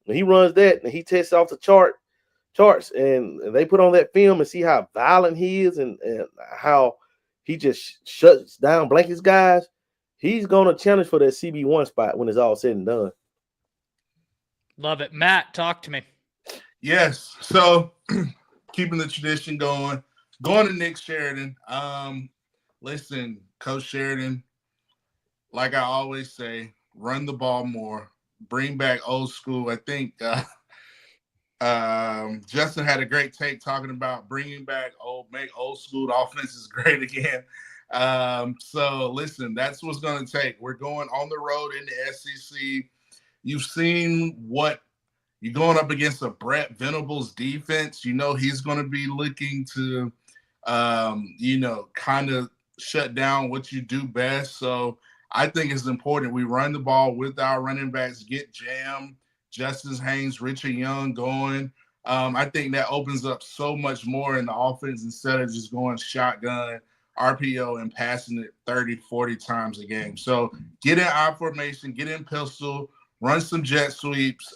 When he runs that and he tests off the charts, and they put on that film and see how violent he is and how he just shuts down blankets guys, he's gonna challenge for that CB1 spot when it's all said and done. Love it. Matt, talk to me. Yes. So keeping the tradition going to Nick Sheridan. Listen, Coach Sheridan, like I always say, run the ball more, bring back old school. I think Justin had a great take talking about bringing back make old school offenses great again. So listen, that's what's going to take. We're going on the road in the SEC. You've seen what you're going up against a Brett Venables defense. He's going to be looking to, kind of shut down what you do best. So I think it's important we run the ball with our running backs, get Jam, Justice Haynes, Richard Young going. I think that opens up so much more in the offense instead of just going shotgun, RPO, and passing it 30, 40 times a game. So get in I formation, get in pistol, run some jet sweeps,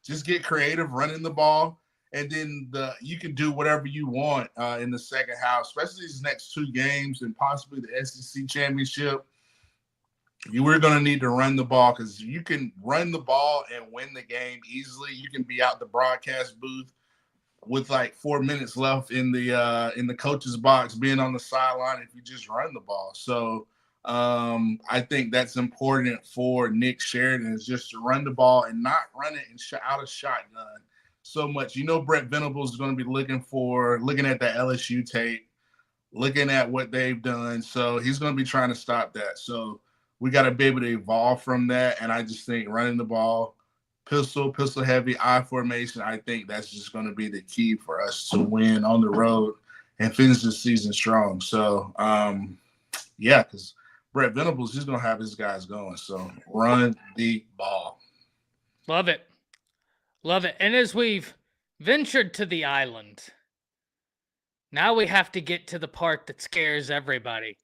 just get creative running the ball, and then you can do whatever you want in the second half, especially these next two games and possibly the SEC championship. We're going to need to run the ball because you can run the ball and win the game easily. You can be out the broadcast booth with like 4 minutes left in the coach's box, being on the sideline if you just run the ball. So I think that's important for Nick Sheridan, is just to run the ball and not run it out of shotgun so much. Brett Venables is going to be looking at the LSU tape, looking at what they've done. So he's going to be trying to stop that. So we got to be able to evolve from that. And I just think running the ball, pistol heavy, I formation, I think that's just going to be the key for us to win on the road and finish the season strong. So, because Brett Venables, he's going to have his guys going. So run the ball. Love it. And as we've ventured to the island, now we have to get to the part that scares everybody.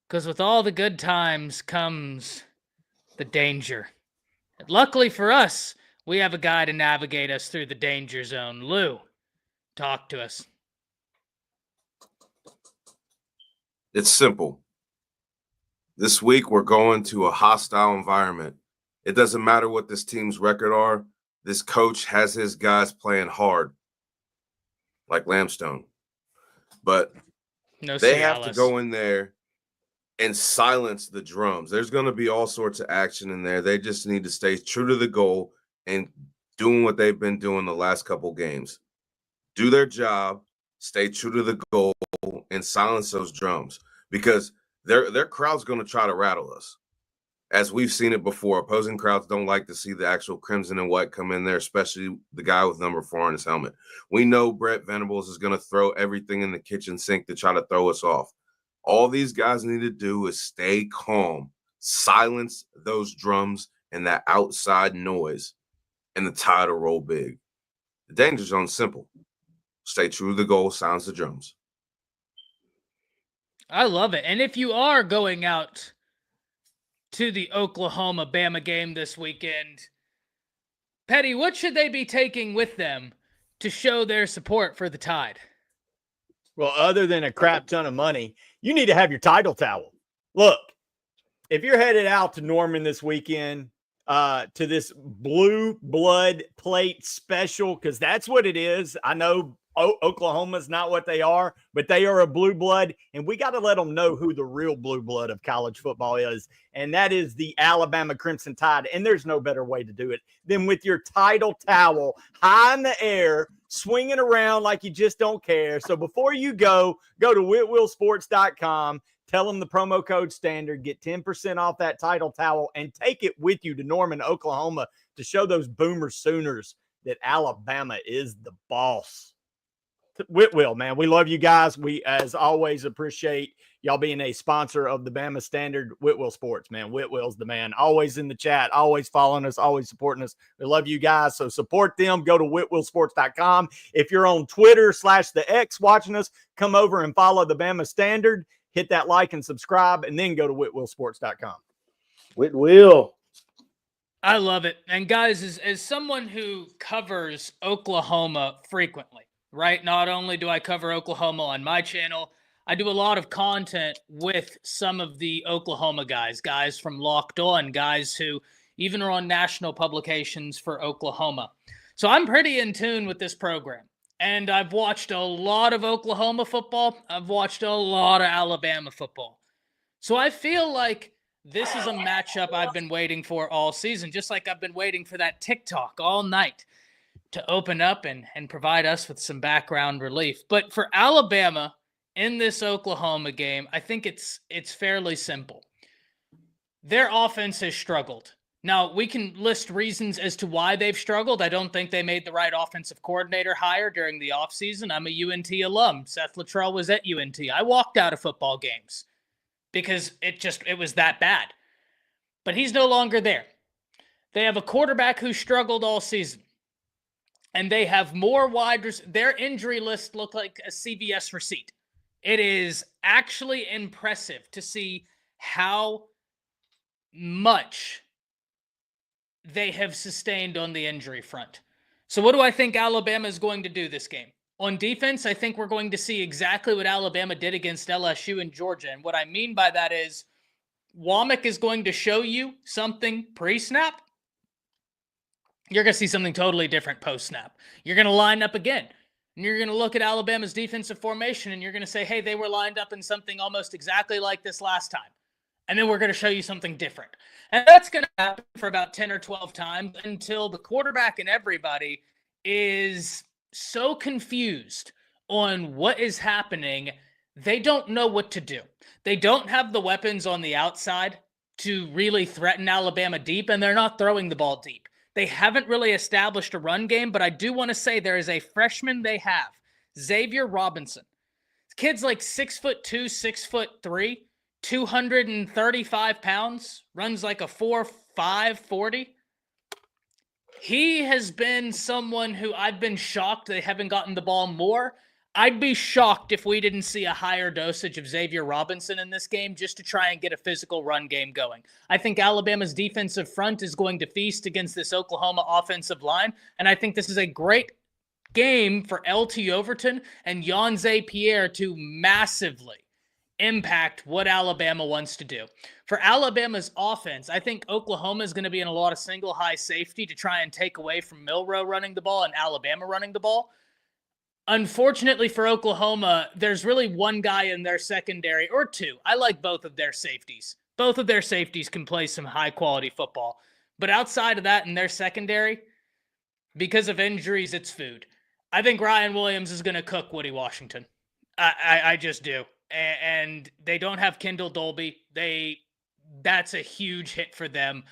Because with all the good times comes the danger. And luckily for us, we have a guy to navigate us through the danger zone. Lou, talk to us. It's simple. This week, we're going to a hostile environment. It doesn't matter what this team's record are. This coach has his guys playing hard, like Lamstone. But they have to go in there and silence the drums. There's going to be all sorts of action in there. They just need to stay true to the goal and doing what they've been doing the last couple games. Do their job, stay true to the goal, and silence those drums, because their crowd's going to try to rattle us. As we've seen it before, opposing crowds don't like to see the actual crimson and white come in there, especially the guy with number 4 on his helmet. We know Brett Venables is going to throw everything in the kitchen sink to try to throw us off. All these guys need to do is stay calm, silence those drums and that outside noise, and the tide will roll big. The danger zone's simple. Stay true to the goal, silence the drums. I love it. And if you are going out to the Oklahoma-Bama game this weekend, Petty, what should they be taking with them to show their support for the Tide? Well, other than a crap ton of money, you need to have your title towel. Look, if you're headed out to Norman this weekend to this Blue Blood Plate special, because that's what it is. I know Oklahoma's not what they are, but they are a blue blood, and we got to let them know who the real blue blood of college football is, and that is the Alabama Crimson Tide. And there's no better way to do it than with your title towel high in the air, swinging around like you just don't care. So before you go to whitwillsports.com, tell them the promo code standard, get 10% off that title towel, and take it with you to Norman, Oklahoma to show those Boomer Sooners that Alabama is the boss. Whitwill, man, we love you guys. We, as always, appreciate y'all being a sponsor of the Bama Standard. Whitwill Sports, man. Whitwill's the man. Always in the chat, always following us, always supporting us. We love you guys, so support them. Go to whitwillsports.com. If you're on Twitter / the X watching us, come over and follow the Bama Standard. Hit that like and subscribe, and then go to whitwillsports.com. Whitwill. I love it. And guys, as someone who covers Oklahoma frequently, right? Not only do I cover Oklahoma on my channel, I do a lot of content with some of the Oklahoma guys from Locked On, guys who even are on national publications for Oklahoma. So I'm pretty in tune with this program. And I've watched a lot of Oklahoma football. I've watched a lot of Alabama football. So I feel like this is a matchup I've been waiting for all season, just like I've been waiting for that TikTok all night to open up and provide us with some background relief. But for Alabama in this Oklahoma game, I think it's fairly simple. Their offense has struggled. Now, we can list reasons as to why they've struggled. I don't think they made the right offensive coordinator hire during the offseason. I'm a UNT alum. Seth Luttrell was at UNT. I walked out of football games because it was that bad. But he's no longer there. They have a quarterback who struggled all season. And they have more wide receivers. Their injury list looked like a CVS receipt. It is actually impressive to see how much they have sustained on the injury front. So what do I think Alabama is going to do this game? On defense, I think we're going to see exactly what Alabama did against LSU and Georgia. And what I mean by that is Womack is going to show you something pre-snap. You're going to see something totally different post-snap. You're going to line up again, and you're going to look at Alabama's defensive formation, and you're going to say, hey, they were lined up in something almost exactly like this last time. And then we're going to show you something different. And that's going to happen for about 10 or 12 times until the quarterback and everybody is so confused on what is happening, they don't know what to do. They don't have the weapons on the outside to really threaten Alabama deep, and they're not throwing the ball deep. They haven't really established a run game, but I do want to say there is a freshman they have, Xavier Robinson. This kid's like 6'2", 6'3", 235 pounds, runs like a 4.5 40. He has been someone who I've been shocked they haven't gotten the ball more. I'd be shocked if we didn't see a higher dosage of Xavier Robinson in this game just to try and get a physical run game going. I think Alabama's defensive front is going to feast against this Oklahoma offensive line, and I think this is a great game for LT Overton and Yanze Pierre to massively impact what Alabama wants to do. For Alabama's offense, I think Oklahoma is going to be in a lot of single high safety to try and take away from Milroe running the ball and Alabama running the ball. Unfortunately for Oklahoma, there's really one guy in their secondary, or two. I like both of their safeties. Both of their safeties can play some high-quality football. But outside of that in their secondary, because of injuries, it's food. I think Ryan Williams is going to cook Woody Washington. I just do. And they don't have Kendall Dolby. That's a huge hit for them.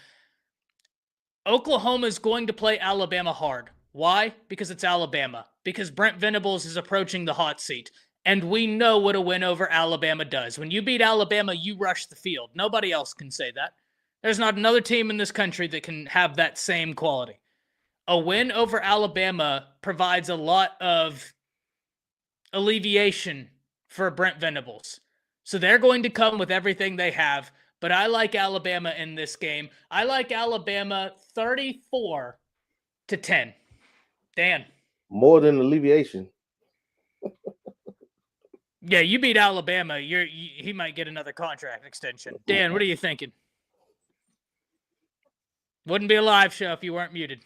Oklahoma is going to play Alabama hard. Why? Because it's Alabama. Because Brent Venables is approaching the hot seat. And we know what a win over Alabama does. When you beat Alabama, you rush the field. Nobody else can say that. There's not another team in this country that can have that same quality. A win over Alabama provides a lot of alleviation for Brent Venables. So they're going to come with everything they have. But I like Alabama in this game. I like Alabama 34-10. Dan. More than alleviation. Yeah, you beat Alabama. He might get another contract extension. Dan, what are you thinking? Wouldn't be a live show if you weren't muted.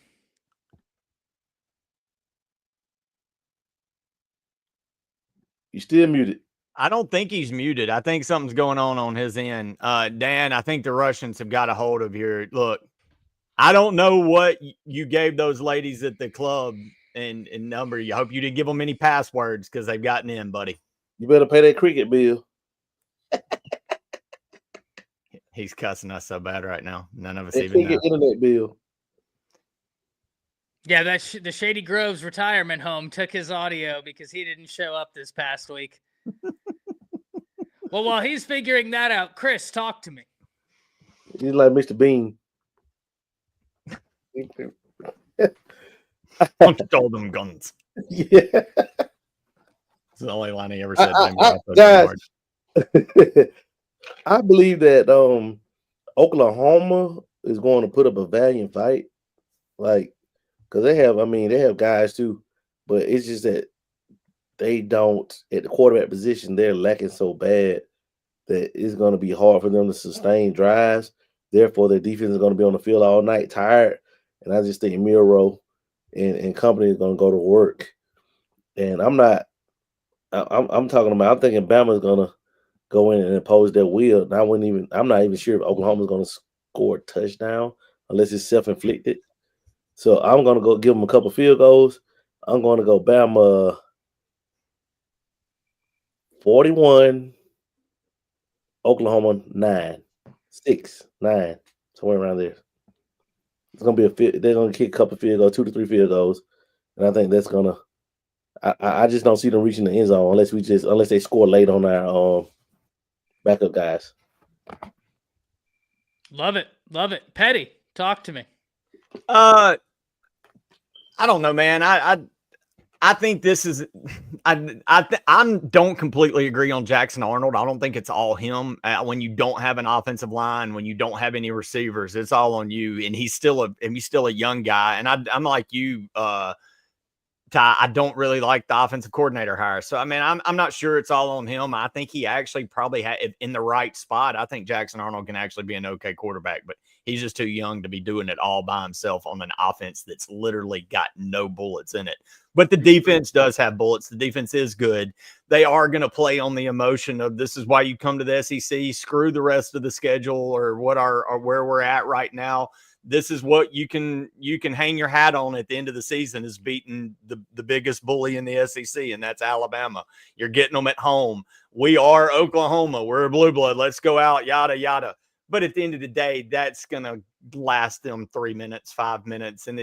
You still muted. I don't think he's muted. I think something's going on his end. Dan, I think the Russians have got a hold of your look. I don't know what you gave those ladies at the club and number. I hope you didn't give them any passwords because they've gotten in, buddy. You better pay that cricket bill. He's cussing us so bad right now. None of us That even know. internet bill. Yeah, the Shady Groves retirement home took his audio because he didn't show up this past week. Well, while he's figuring that out, Chris, talk to me. He's like Mr. Bean. Stole them guns. Yeah. It's the only line he ever said. Guys, I believe that Oklahoma is going to put up a valiant fight. Like, because they have guys too, but it's just that they don't, at the quarterback position, they're lacking so bad that it's going to be hard for them to sustain drives. Therefore, their defense is going to be on the field all night tired. And I just think Miro and company is going to go to work. And I'm thinking Bama's going to go in and impose their will. And I'm not even sure if Oklahoma's going to score a touchdown unless it's self-inflicted. So I'm going to go give them a couple field goals. I'm going to go Bama 41, Oklahoma 9, 6, 9, somewhere around there. It's going to be they're going to kick a couple field goals, 2 to 3 field goals. And I think that's going to, I just don't see them reaching the end zone unless they score late on our backup guys. Love it. Petty, talk to me. I don't know, man. I think this is I don't completely agree on Jackson Arnold. I don't think it's all him. When you don't have an offensive line, when you don't have any receivers, it's all on you. And he's still a young guy. And I'm like you, Ty. I don't really like the offensive coordinator hire. So I mean, I'm not sure it's all on him. I think he actually probably had in the right spot. I think Jackson Arnold can actually be an okay quarterback, but he's just too young to be doing it all by himself on an offense that's literally got no bullets in it. But the defense does have bullets. The defense is good. They are going to play on the emotion of this is why you come to the SEC. Screw the rest of the schedule or where we're at right now. This is what you can hang your hat on at the end of the season is beating the biggest bully in the SEC, and that's Alabama. You're getting them at home. We are Oklahoma. We're a blue blood. Let's go out, yada, yada. But at the end of the day, that's going to last them 3 minutes, 5 minutes. And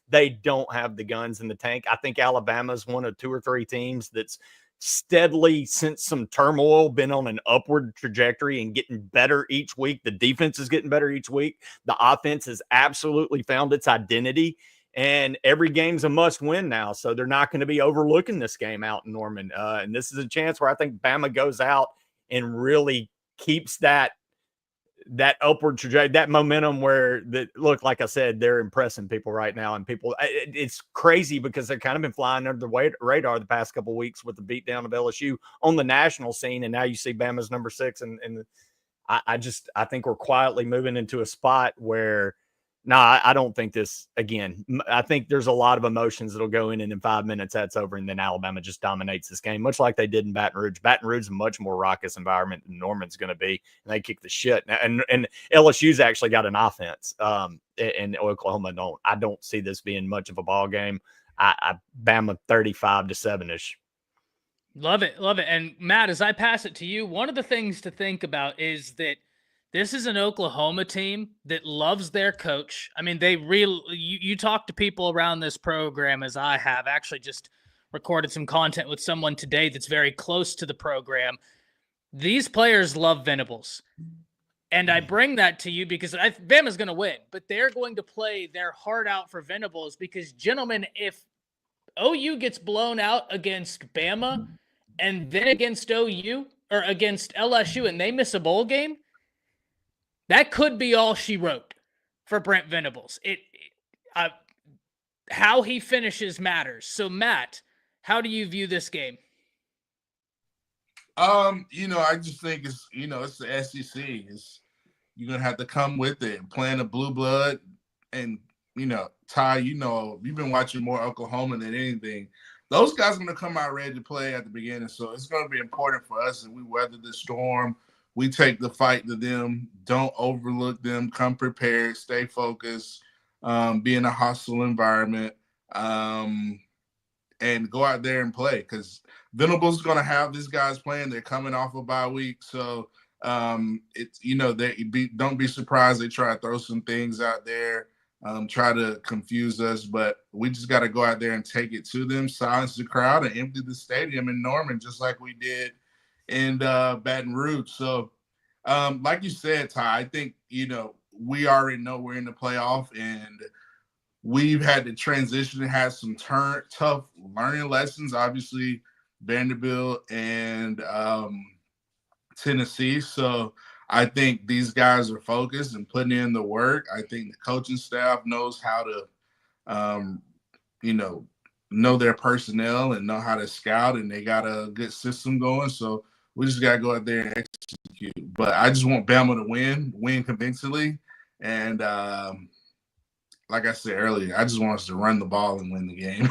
they don't have the guns in the tank. I think Alabama's one of 2 or 3 teams that's steadily, since some turmoil, been on an upward trajectory and getting better each week. The defense is getting better each week. The offense has absolutely found its identity. And every game's a must win now. So they're not going to be overlooking this game out in Norman. And this is a chance where I think Bama goes out and really keeps that upward trajectory, that momentum where look, like I said, they're impressing people right now. And it's crazy because they've kind of been flying under the radar the past couple of weeks with the beatdown of LSU on the national scene. And now you see Bama's number 6. And I think we're quietly moving into a spot where, I don't think this again. I think there's a lot of emotions that'll go in, and in 5 minutes that's over, and then Alabama just dominates this game, much like they did in Baton Rouge. Baton Rouge is a much more raucous environment than Norman's going to be, and they kick the shit. And LSU's actually got an offense, and Oklahoma don't. I don't see this being much of a ball game. Bama 35-7-ish. Love it. And Matt, as I pass it to you, one of the things to think about is that this is an Oklahoma team that loves their coach. I mean, you talk to people around this program, as I have actually just recorded some content with someone today that's very close to the program. These players love Venables. And I bring that to you because Bama's going to win, but they're going to play their heart out for Venables because, gentlemen, if OU gets blown out against Bama and then against OU or against LSU and they miss a bowl game, that could be all she wrote for Brent Venables. How he finishes matters. So, Matt, how do you view this game? I just think it's the SEC. You're gonna have to come with it, playing the blue blood, and Ty, you've been watching more Oklahoma than anything. those guys are going to come out ready to play at the beginning. So it's going to be important for us that we weather the storm. We take the fight to them. Don't overlook them. Come prepared. Stay focused. Be in a hostile environment. And go out there and play, because Venable's going to have these guys playing. They're coming off a bye week. So it's, don't be surprised they try to throw some things out there, try to confuse us, but we just got to go out there and take it to them, silence the crowd, and empty the stadium in Norman, just like we did in Baton Rouge. So like you said, Ty, I think, we already know we're in the playoff, and we've had to transition and had some tough learning lessons, obviously Vanderbilt and Tennessee. So I think these guys are focused and putting in the work. I think the coaching staff knows how to, know their personnel and know how to scout, and they got a good system going. So we just got to go out there and execute. But I just want Bama to win convincingly. And like I said earlier, I just want us to run the ball and win the game.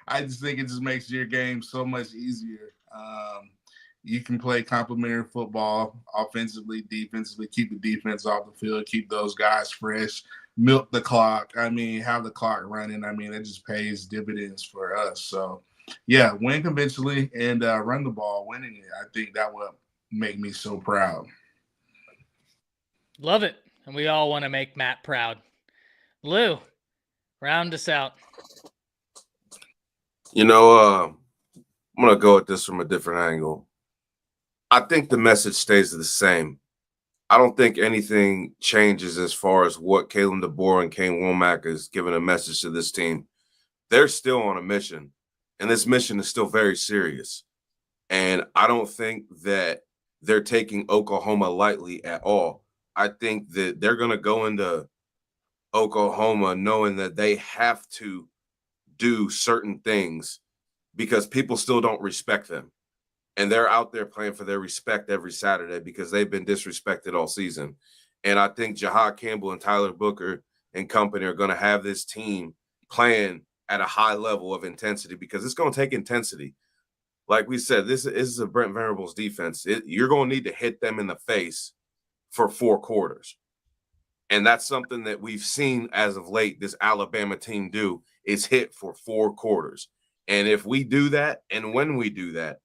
I just think it just makes your game so much easier. You can play complementary football offensively, defensively, keep the defense off the field, keep those guys fresh, milk the clock. Have the clock running. It just pays dividends for us. So, yeah, win conventionally and run the ball. Winning it, I think that would make me so proud. Love it. And we all want to make Matt proud. Lou, round us out. I'm going to go at this from a different angle. I think the message stays the same. I don't think anything changes as far as what Kalen DeBoer and Kane Womack is giving a message to this team. They're still on a mission, and this mission is still very serious. And I don't think that they're taking Oklahoma lightly at all. I think that they're going to go into Oklahoma knowing that they have to do certain things because people still don't respect them. And they're out there playing for their respect every Saturday because they've been disrespected all season. And I think Jihaad Campbell and Tyler Booker and company are going to have this team playing at a high level of intensity because it's going to take intensity. Like we said, this is a Brent Venables defense. You're going to need to hit them in the face for 4 quarters. And that's something that we've seen as of late this Alabama team do, is hit for 4 quarters. And if we do that, and when we do that,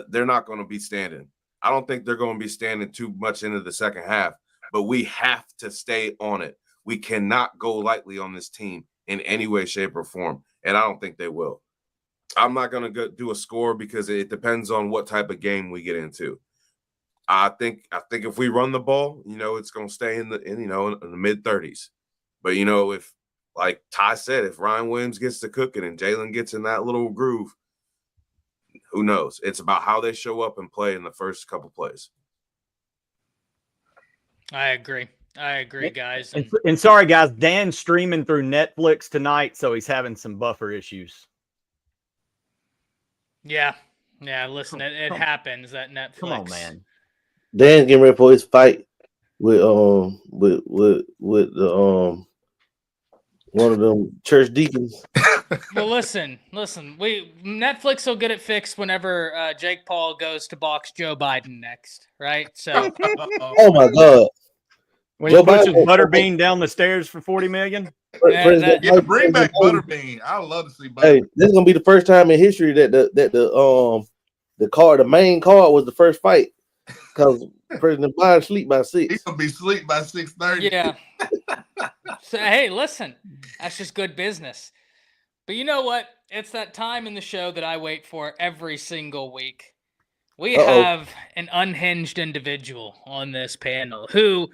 they're not going to be standing. I don't think they're going to be standing too much into the second half, but we have to stay on it. We cannot go lightly on this team in any way, shape, or form, and I don't think they will. I'm not going to do a score because it depends on what type of game we get into. I think if we run the ball, it's going to stay in the mid 30s. But if, like Ty said, if Ryan Williams gets to cooking and Jalen gets in that little groove, who knows? It's about how they show up and play in the first couple plays. I agree, guys. And sorry, guys, Dan's streaming through Netflix tonight, so he's having some buffer issues. Yeah. Listen, it happens at Netflix. Come on, man. Dan's getting ready for his fight with the one of them church deacons. Well, listen. Netflix will get it fixed whenever Jake Paul goes to box Joe Biden next, right? So, oh my God, when he pushes Butterbean down the stairs for $40 million. Bring back Butterbean. I would love to see Butterbean. Hey, this is gonna be the first time in history that the main card was the first fight, because President Biden sleep by 6. He's gonna be asleep by 6:30. Yeah. So hey, listen, that's just good business. But you know what? It's that time in the show that I wait for every single week. We have an unhinged individual on this panel who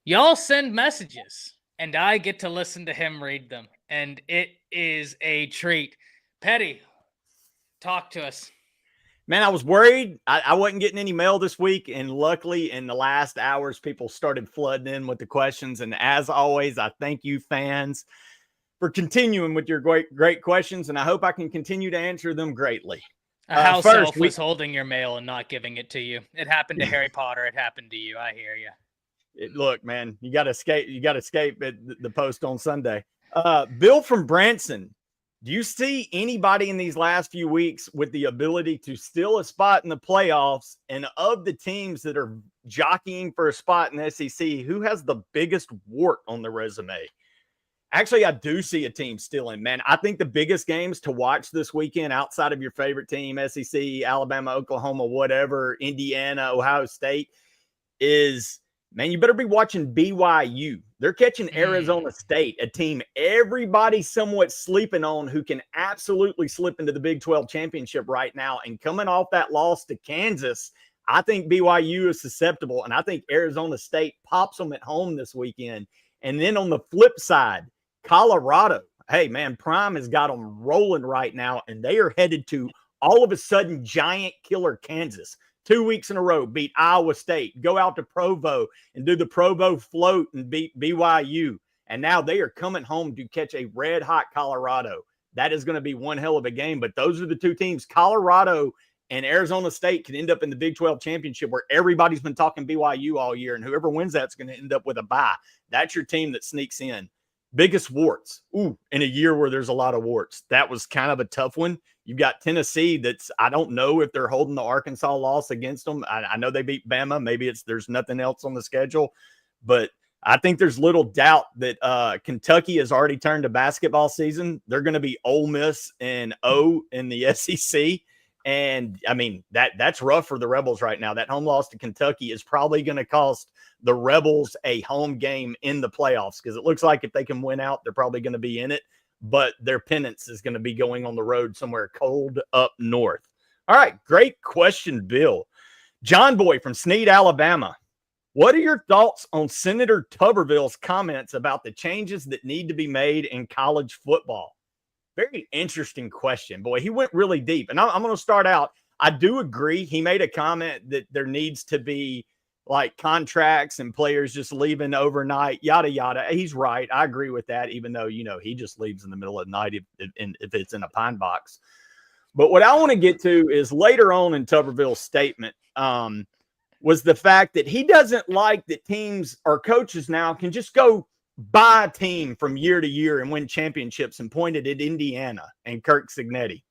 y'all send messages, and I get to listen to him read them, and it is a treat. Petty, talk to us. Man, I was worried. I wasn't getting any mail this week, and luckily in the last hours, people started flooding in with the questions. And as always, I thank you, fans, for continuing with your great questions, and I hope I can continue to answer them greatly. A house elf was holding your mail and not giving it to you. It happened to Harry Potter. It happened to you. I hear you. Look, man, you got to escape. You got to escape at the post on Sunday. Bill from Branson Do you see anybody in these last few weeks with the ability to steal a spot in the playoffs? And of the teams that are jockeying for a spot in the SEC, who has the biggest wart on the resume? Actually, I do see a team stealing, man. I think the biggest games to watch this weekend outside of your favorite team, SEC, Alabama, Oklahoma, whatever, Indiana, Ohio State, is, man, you better be watching BYU. They're catching Arizona State, a team everybody's somewhat sleeping on who can absolutely slip into the Big 12 championship right now. And coming off that loss to Kansas, I think BYU is susceptible, and I think Arizona State pops them at home this weekend. And then on the flip side, Colorado, hey, man, Prime has got them rolling right now, and they are headed to all of a sudden giant killer Kansas. 2 weeks in a row, beat Iowa State, go out to Provo and do the Provo float and beat BYU. And now they are coming home to catch a red-hot Colorado. That is going to be one hell of a game. But those are the two teams. Colorado and Arizona State can end up in the Big 12 championship where everybody's been talking BYU all year, and whoever wins that's going to end up with a bye. That's your team that sneaks in. Biggest warts. Ooh, in a year where there's a lot of warts. That was kind of a tough one. You've got Tennessee that's, I don't know if they're holding the Arkansas loss against them. I know they beat Bama. Maybe there's nothing else on the schedule. But I think there's little doubt that Kentucky has already turned to basketball season. They're going to be Ole Miss and O in the SEC. And, I mean, that's rough for the Rebels right now. That home loss to Kentucky is probably going to cost the Rebels a home game in the playoffs because it looks like if they can win out, they're probably going to be in it. But their penance is going to be going on the road somewhere cold up north. All right, great question, Bill. John Boy from Sneed, Alabama. What are your thoughts on Senator Tuberville's comments about the changes that need to be made in college football? Very interesting question. Boy, he went really deep. And I'm going to start out. I do agree. He made a comment that there needs to be like contracts and players just leaving overnight, yada, yada. He's right. I agree with that, even though, you know, he just leaves in the middle of the night if it's in a pine box. But what I want to get to is later on in Tuberville's statement was the fact that he doesn't like that teams or coaches now can just go buy a team from year to year and win championships, and pointed at Indiana and Kirk Cignetti.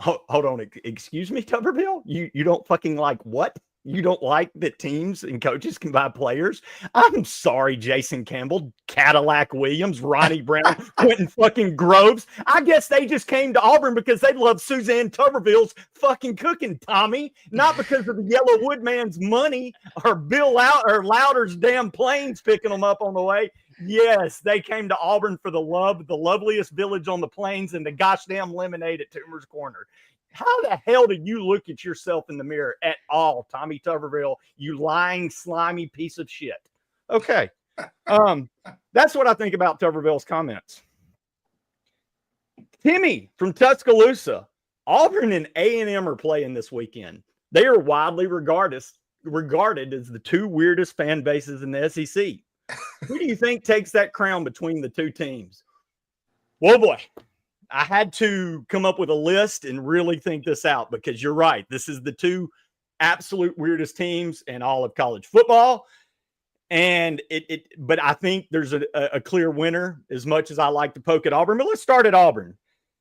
Hold on. Excuse me, Tuberville? You don't fucking like what? You don't like that teams and coaches can buy players? I'm sorry, Jason Campbell, Cadillac Williams, Ronnie Brown, Quentin fucking Groves. I guess they just came to Auburn because they love Suzanne Tuberville's fucking cooking, Tommy. Not because of the Yellow Woodman's money or Bill Louder's damn planes picking them up on the way. Yes, they came to Auburn for the love, the loveliest village on the plains, and the gosh damn lemonade at Toomer's Corner. How the hell did you look at yourself in the mirror at all, Tommy Tuberville, you lying, slimy piece of shit? Okay. That's what I think about Tuberville's comments. Timmy from Tuscaloosa. Auburn and A&M are playing this weekend. They are widely regarded as the two weirdest fan bases in the SEC. Who do you think takes that crown between the two teams? Whoa, boy. I had to come up with a list and really think this out because you're right. This is the two absolute weirdest teams in all of college football. And but I think there's a clear winner as much as I like to poke at Auburn. But let's start at Auburn.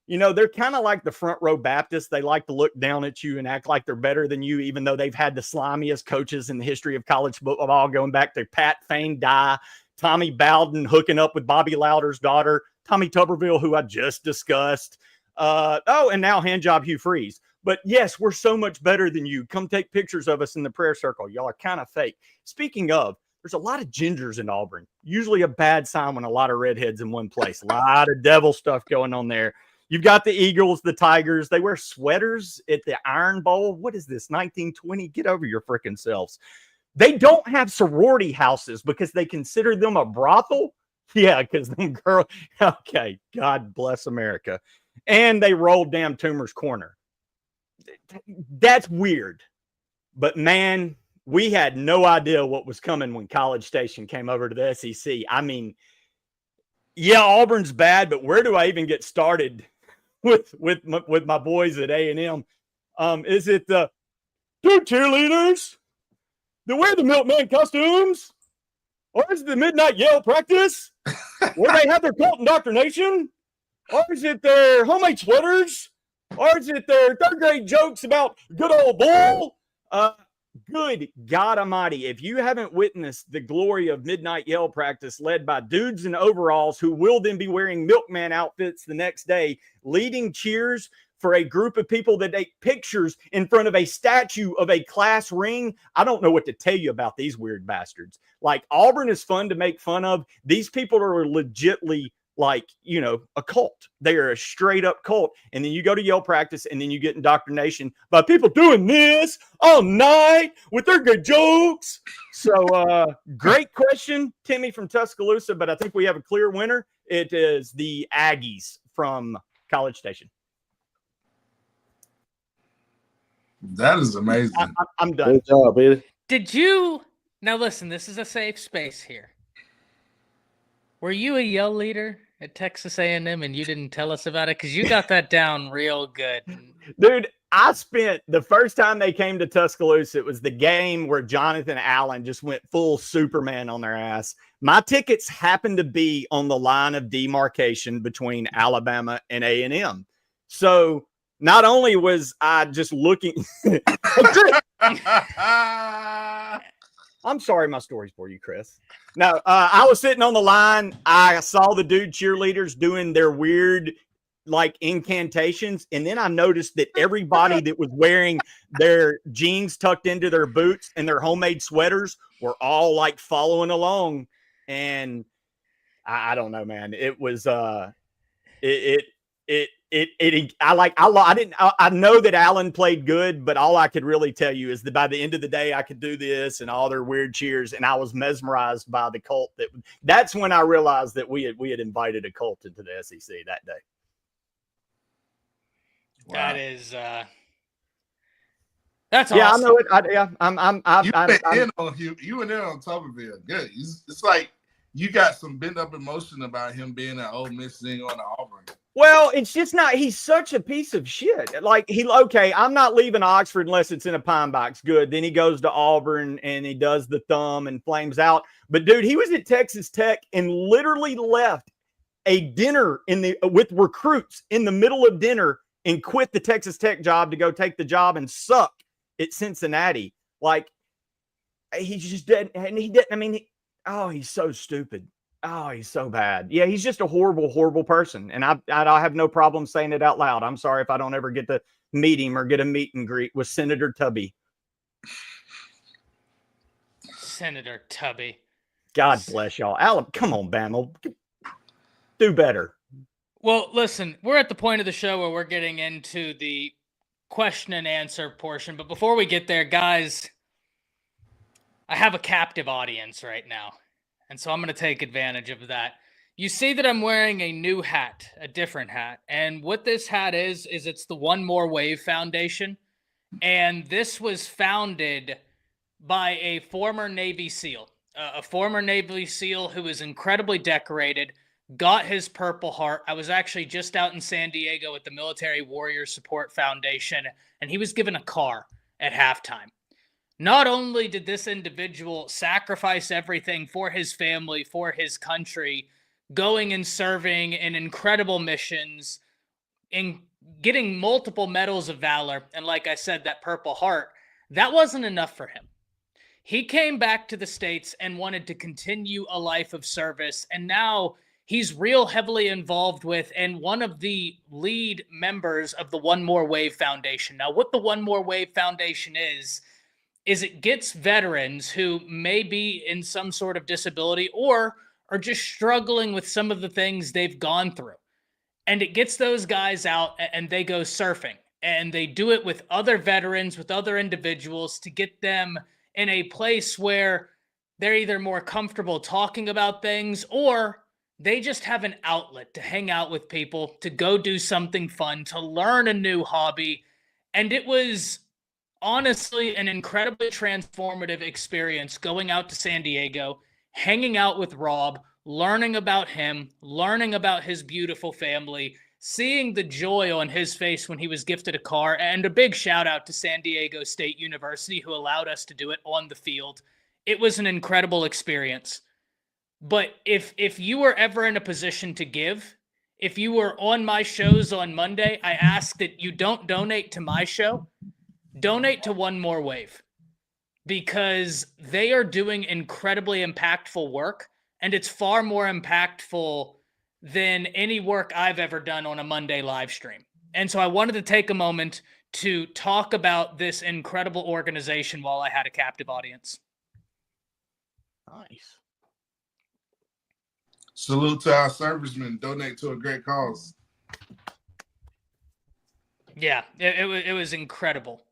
You know, they're kind of like the front row Baptists. They like to look down at you and act like they're better than you, even though they've had the slimiest coaches in the history of college football, going back to Pat Fane-Dye, Tommy Bowden hooking up with Bobby Louder's daughter, Tommy Tuberville, who I just discussed. And now handjob Hugh Freeze. But yes, we're so much better than you. Come take pictures of us in the prayer circle. Y'all are kind of fake. Speaking of, there's a lot of gingers in Auburn. Usually a bad sign when a lot of redheads in one place. A lot of devil stuff going on there. You've got the Eagles, the Tigers. They wear sweaters at the Iron Bowl. What is this, 1920? Get over your freaking selves. They don't have sorority houses because they consider them a brothel. Yeah, because them girls. Okay, God bless America. And they rolled down Toomer's Corner. That's weird. But, man, we had no idea what was coming when College Station came over to the SEC. I mean, yeah, Auburn's bad, but where do I even get started with my boys at A&M? Is it the two cheerleaders that wear the milkman costumes? Or is it the midnight yell practice where they have their cult indoctrination? Or is it their homemade sweaters? Or is it their third grade jokes about good old bull? Good God Almighty, if you haven't witnessed the glory of midnight yell practice led by dudes in overalls who will then be wearing milkman outfits the next day, leading cheers for a group of people that take pictures in front of a statue of a class ring, I don't know what to tell you about these weird bastards. Like, Auburn is fun to make fun of. These people are legitly like, a cult. They are a straight up cult. And then you go to yell practice and then you get indoctrination by people doing this all night with their good jokes. So great question, Timmy from Tuscaloosa, but I think we have a clear winner. It is the Aggies from College Station. That is amazing. I'm done. Good job, baby. Did you now listen? This is a safe space here. Were you a yell leader at Texas A&M and you didn't tell us about it? Because you got that down real good, dude. I spent the first time they came to Tuscaloosa. It was the game where Jonathan Allen just went full Superman on their ass. My tickets happened to be on the line of demarcation between Alabama and A&M. So not only was I just looking, I'm sorry, my story's for you, Chris. No, I was sitting on the line. I saw the dude cheerleaders doing their weird, like, incantations. And then I noticed that everybody that was wearing their jeans tucked into their boots and their homemade sweaters were all like following along. And I don't know, man. It was, I know that Allen played good, but all I could really tell you is that by the end of the day, I could do this and all their weird cheers. And I was mesmerized by the cult. That's when I realized that we had invited a cult into the SEC that day. Wow. That is, that's awesome. Yeah, I know it. You went in on top of it. Good. It's like you got some bent up emotion about him being at Ole Miss thing on the Auburn. Well, it's just not. He's such a piece of shit. Like, I'm not leaving Oxford unless it's in a pine box. Good. Then he goes to Auburn and he does the thumb and flames out. But dude, he was at Texas Tech and literally left a dinner with recruits in the middle of dinner and quit the Texas Tech job to go take the job and suck at Cincinnati. Like, he just didn't. And he didn't. I mean, he's so stupid. Oh, he's so bad. Yeah, he's just a horrible, horrible person. And I have no problem saying it out loud. I'm sorry if I don't ever get to meet him or get a meet and greet with Senator Tubby. Senator Tubby. God bless y'all. Alan, come on, Bama. Do better. Well, listen, we're at the point of the show where we're getting into the question and answer portion. But before we get there, guys, I have a captive audience right now. And so I'm going to take advantage of that. You see that I'm wearing a new hat, a different hat. And what this hat is it's the One More Wave Foundation. And this was founded by a former Navy SEAL, who is incredibly decorated, got his Purple Heart. I was actually just out in San Diego at the Military Warrior Support Foundation, and he was given a car at halftime. Not only did this individual sacrifice everything for his family, for his country, going and serving in incredible missions, in getting multiple medals of valor, and like I said, that Purple Heart, that wasn't enough for him. He came back to the States and wanted to continue a life of service, and now he's real heavily involved with and one of the lead members of the One More Wave Foundation. Now, what the One More Wave Foundation is it gets veterans who may be in some sort of disability or are just struggling with some of the things they've gone through. And it gets those guys out and they go surfing. And they do it with other veterans, with other individuals to get them in a place where they're either more comfortable talking about things or they just have an outlet to hang out with people, to go do something fun, to learn a new hobby. And it was honestly an incredibly transformative experience going out to San Diego, hanging out with Rob, learning about him, learning about his beautiful family, seeing the joy on his face when he was gifted a car, and a big shout out to San Diego State University who allowed us to do it on the field. It was an incredible experience. But if you were ever in a position to give, if you were on my shows on Monday, I ask that you don't donate to my show, donate to One More Wave, because they are doing incredibly impactful work, and it's far more impactful than any work I've ever done on a Monday live stream. And so I wanted to take a moment to talk about this incredible organization while I had a captive audience. Nice. Salute to our servicemen. Donate to a great cause. Yeah, it was incredible.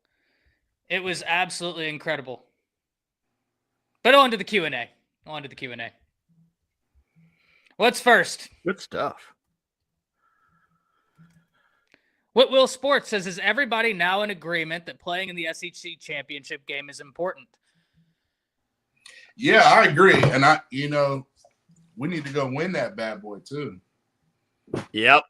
It was absolutely incredible. But on to the Q&A. What's first? Good stuff. What Will Sports says, is everybody now in agreement that playing in the SEC championship game is important? Yeah, I agree. And we need to go win that bad boy too. Yep.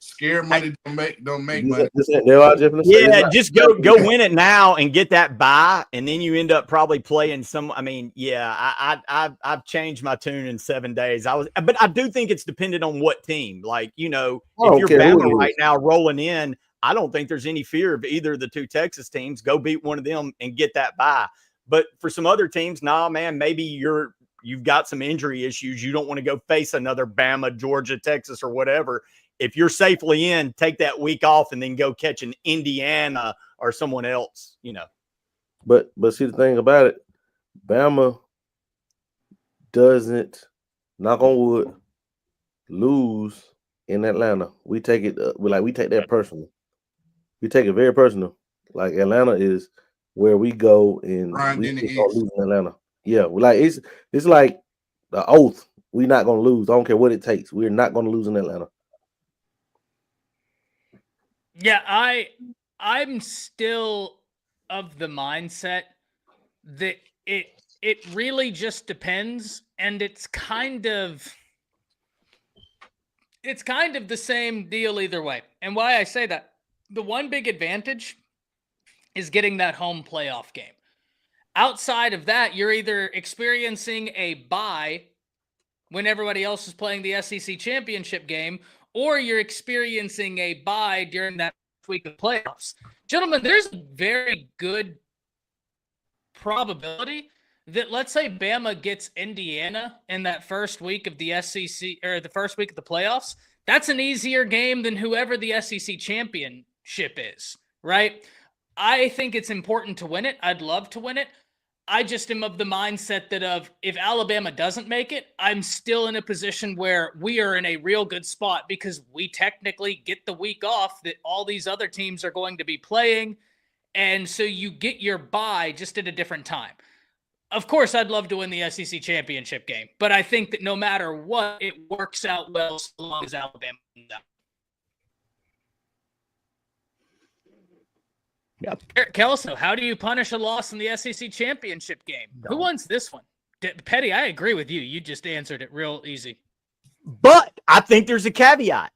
Scared money don't make money. Yeah, just go win it now and get that bye, and then you end up probably playing some. I mean, yeah, I've changed my tune in 7 days. But I do think it's dependent on what team. Like, if you're Bama right now rolling in, I don't think there's any fear of either of the two Texas teams. Go beat one of them and get that bye. But for some other teams, nah, man, maybe you've got some injury issues. You don't want to go face another Bama, Georgia, Texas, or whatever. If you're safely in, take that week off and then go catch an Indiana or someone else, But see, the thing about it, Bama doesn't, knock on wood, lose in Atlanta. We take it, we take that personal. We take it very personal. Like, Atlanta is where we go and we don't lose in Atlanta. Yeah, it's like the oath. We're not gonna lose. I don't care what it takes. We're not gonna lose in Atlanta. Yeah, I'm still of the mindset that it really just depends, and it's kind of the same deal either way. And why I say that, the one big advantage is getting that home playoff game. Outside of that, you're either experiencing a bye when everybody else is playing the SEC championship game, or you're experiencing a bye during that week of playoffs. Gentlemen, there's a very good probability that, let's say Bama gets Indiana in that first week of the SEC, or the first week of the playoffs. That's an easier game than whoever the SEC championship is, right? I think it's important to win it. I'd love to win it. I just am of the mindset that if Alabama doesn't make it, I'm still in a position where we are in a real good spot, because we technically get the week off that all these other teams are going to be playing. And so you get your bye just at a different time. Of course, I'd love to win the SEC championship game, but I think that no matter what, it works out well so long as Alabama wins out. Yep. Kelso, how do you punish a loss in the SEC championship game? Who wins this one? Petty, I agree with you. You just answered it real easy. But I think there's a caveat.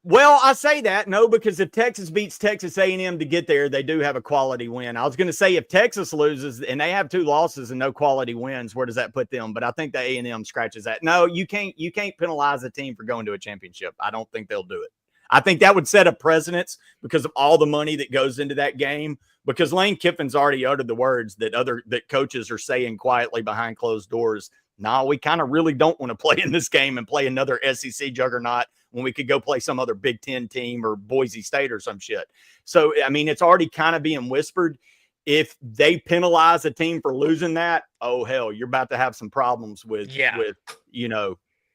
Well, I say that, no, because if Texas beats Texas A&M to get there, they do have a quality win. I was going to say, if Texas loses and they have 2 losses and no quality wins, where does that put them? But I think the A&M scratches that. No, you can't penalize a team for going to a championship. I don't think they'll do it. I think that would set a precedence because of all the money that goes into that game. Because Lane Kiffin's already uttered the words that coaches are saying quietly behind closed doors. No, we kind of really don't want to play in this game and play another SEC juggernaut when we could go play some other Big Ten team or Boise State or some shit. So, I mean, it's already kind of being whispered. If they penalize a team for losing that, oh, hell, you're about to have some problems with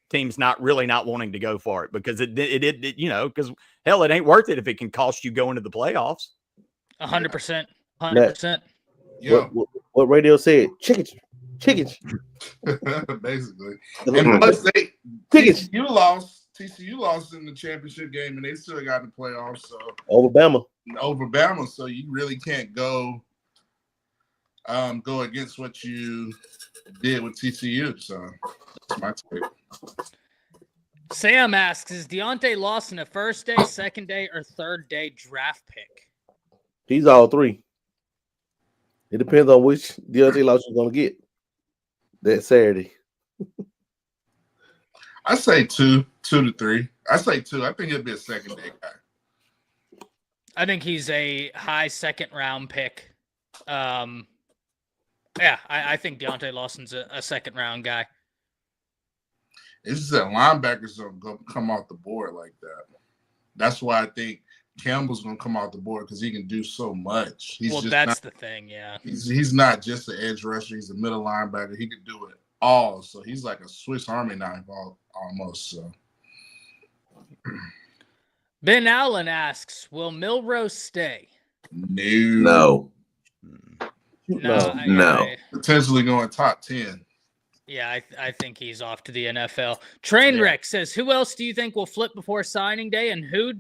teams not wanting to go for it, because it because hell, it ain't worth it if it can cost you going to the playoffs. 100%. 100%. Yeah. What radio said? Chickens. Basically. And plus, TCU lost in the championship game, and they still got in the playoffs. So over Bama. So you really can't go against what you did with TCU. So that's my take. Sam asks, is Deontay Lawson a first day, second day, or third day draft pick? He's all 3. It depends on which Deontay Lawson you're going to get that Saturday. I say 2 to 3. I say 2. I think he'll be a second day guy. I think he's a high second round pick. I think Deontay Lawson's a second round guy. It's just that linebackers don't come off the board like that. That's why I think Campbell's going to come off the board because he can do so much. That's the thing, yeah. He's not just an edge rusher. He's a middle linebacker. He can do it all. So he's like a Swiss Army knife almost. So. Ben Allen asks, will Milrose stay? No. Potentially going top 10. Yeah, I think he's off to the NFL. Trainwreck says, who else do you think will flip before signing day, and who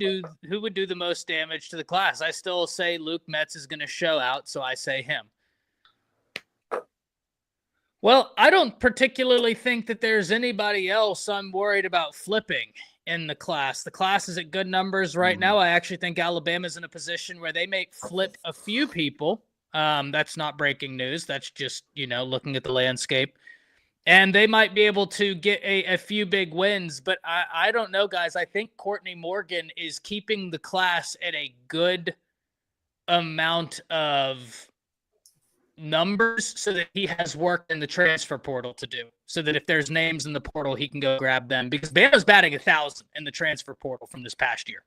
would do the most damage to the class? I still say Luke Metz is going to show out, so I say him. Well, I don't particularly think that there's anybody else I'm worried about flipping in the class. The class is at good numbers right now. I actually think Alabama's in a position where they may flip a few people. That's not breaking news. That's just, looking at the landscape. And they might be able to get a few big wins. But I don't know, guys. I think Courtney Morgan is keeping the class at a good amount of numbers so that he has work in the transfer portal to do. So that if there's names in the portal, he can go grab them. Because Bama's batting 1,000 in the transfer portal from this past year.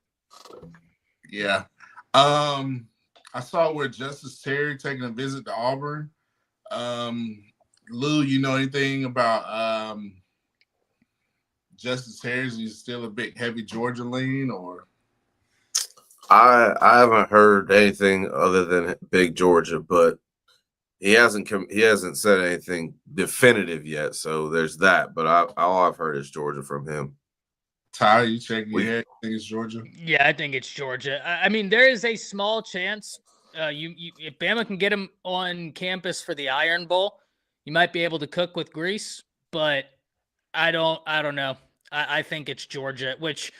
Yeah. I saw where Justice Terry taking a visit to Auburn. Lou, you know anything about Justice Terry? Is he still a big heavy Georgia lean, or? I haven't heard anything other than big Georgia, but he hasn't said anything definitive yet. So there's that. But all I've heard is Georgia from him. Ty, you checking your head? You think it's Georgia? Yeah, I think it's Georgia. I mean, there is a small chance if Bama can get him on campus for the Iron Bowl, you might be able to cook with grease. But I don't know. I think it's Georgia. Which,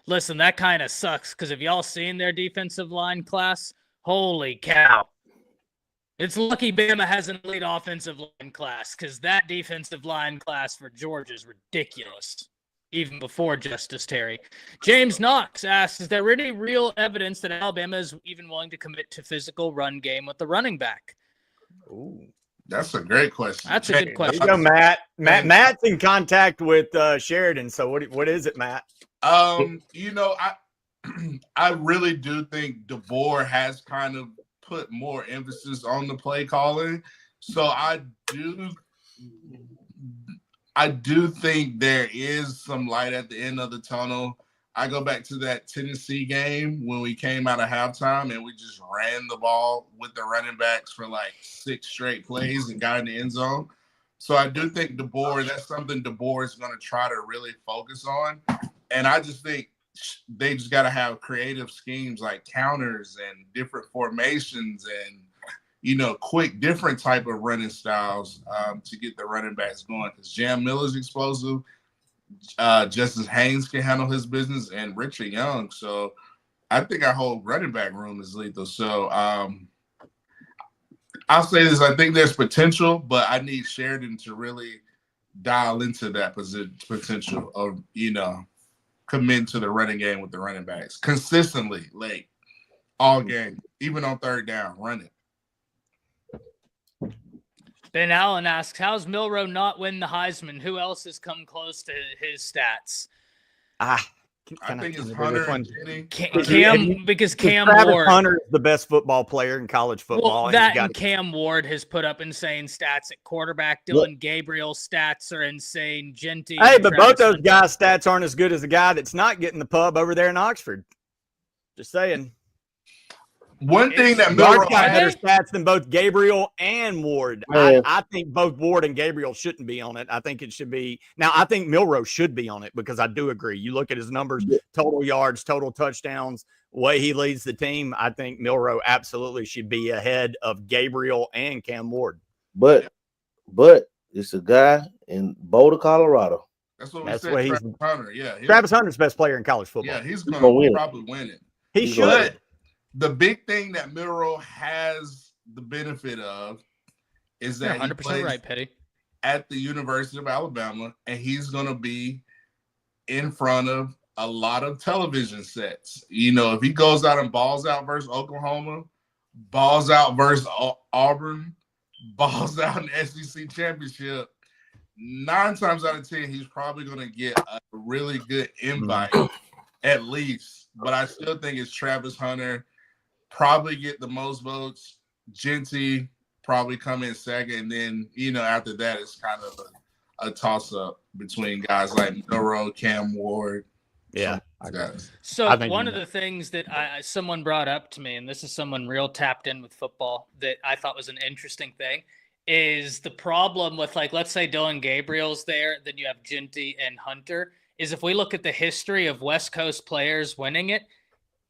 listen, that kind of sucks because have y'all seen their defensive line class? Holy cow! It's lucky Bama has an elite offensive line class because that defensive line class for Georgia is ridiculous. Even before Justice Terry. James Knox asks, is there any real evidence that Alabama is even willing to commit to physical run game with the running back? Ooh, that's a great question. That's a good question. There you go, Matt. Matt's in contact with Sheridan. So what is it, Matt? I really do think DeBoer has kind of put more emphasis on the play calling. So I do think there is some light at the end of the tunnel. I go back to that Tennessee game when we came out of halftime and we just ran the ball with the running backs for like 6 straight plays and got in the end zone. So I do think that's something DeBoer is going to try to really focus on. And I just think they just got to have creative schemes like counters and different formations and quick, different type of running styles to get the running backs going. Because Jam Miller's explosive, Justice Haynes can handle his business, and Richard Young. So I think our whole running back room is lethal. So I'll say this: I think there's potential, but I need Sheridan to really dial into that potential of commit to the running game with the running backs consistently, like all game, even on third down, run it. Ben Allen asks, how's Milroe not win the Heisman? Who else has come close to his stats? I think it's Hunter and Jenny. Cam Travis Ward. Hunter is the best football player in college football. Well, and Cam Ward has put up insane stats at quarterback. Dylan Gabriel's stats are insane. Genty. Hey, but both those guys' stats aren't as good as the guy that's not getting the pub over there in Oxford. Just saying. One thing that Milroe got better stats than both Gabriel and Ward. I think both Ward and Gabriel shouldn't be on it. I think it should be. Now, I think Milroe should be on it because I do agree. You look at his numbers, total yards, total touchdowns, the way he leads the team. I think Milroe absolutely should be ahead of Gabriel and Cam Ward. But it's a guy in Boulder, Colorado. That's what we said. Travis Hunter. Yeah, Travis Hunter's best player in college football. Yeah, he's going to probably win it. He should. The big thing that Milroe has the benefit of is that 100% right, Petty. at the University of Alabama, and he's going to be in front of a lot of television sets. You know, if he goes out and balls out versus Oklahoma, balls out versus Auburn, balls out in the SEC championship, 9 times out of 10, he's probably going to get a really good invite, at least. But I still think it's Travis Hunter probably get the most votes. Genty probably come in second. And then, you know, after that, it's kind of a toss-up between guys like Milroe, Cam Ward. Yeah. So one of the things that someone brought up to me, and this is someone real tapped in with football that I thought was an interesting thing, is the problem with, like, let's say Dylan Gabriel's there, then you have Genty and Hunter, is if we look at the history of West Coast players winning it,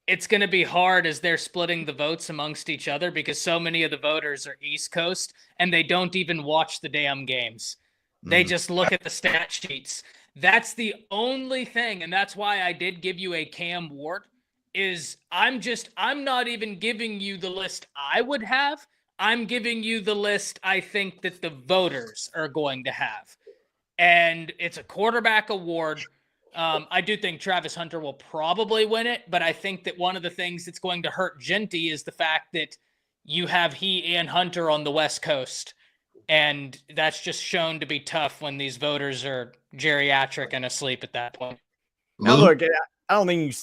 it's going to be hard as they're splitting the votes amongst each other because so many of the voters are East Coast and they don't even watch the damn games. They just look at the stat sheets. That's the only thing, and that's why I did give you a Cam Ward, is I'm not even giving you the list I would have. I'm giving you the list I think that the voters are going to have. And it's a quarterback award. I do think Travis Hunter will probably win it, but I think that one of the things that's going to hurt Genty is the fact that you have he and Hunter on the West Coast. And that's just shown to be tough when these voters are geriatric and asleep at that point. Now, look, I don't think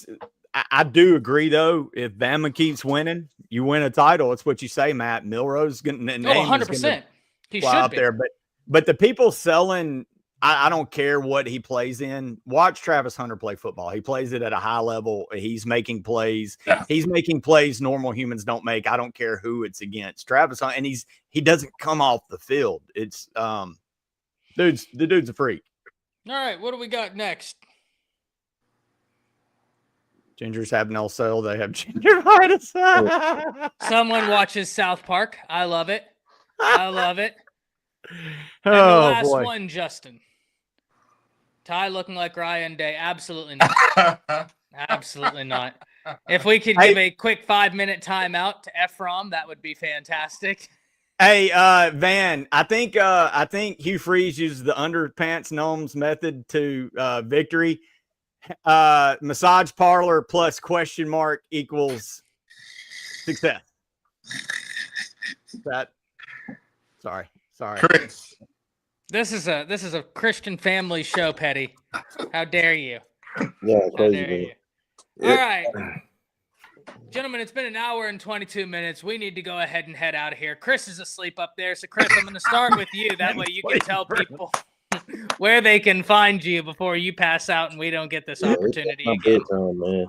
I do agree, though. If Bama keeps winning, you win a title. It's what you say, Matt. Milroe's going to 100%. He should out be there. But the people selling, I don't care what he plays in. Watch Travis Hunter play football. He plays it at a high level. He's making plays. Yeah. He's making plays normal humans don't make. I don't care who it's against. Travis Hunter, and he doesn't come off the field. It's the dude's a freak. All right, what do we got next? Gingers have no soul. They have gingeritis. Someone watches South Park. I love it. I love it. And the last one, Justin. Ty looking like Ryan Day. Absolutely not. Absolutely not. If we could give a quick 5-minute timeout to Ephraim, that would be fantastic. Hey, Van, I think Hugh Freeze uses the underpants gnomes method to victory. Massage parlor plus question mark equals success. Sorry. Chris. This is a Christian family show, Petty. How dare you? Yeah, crazy. How dare you? All right. Gentlemen, it's been an hour and 22 minutes. We need to go ahead and head out of here. Chris is asleep up there. So, Chris, I'm going to start with you. That way you can tell people where they can find you before you pass out and we don't get this opportunity again. Bedtime, man.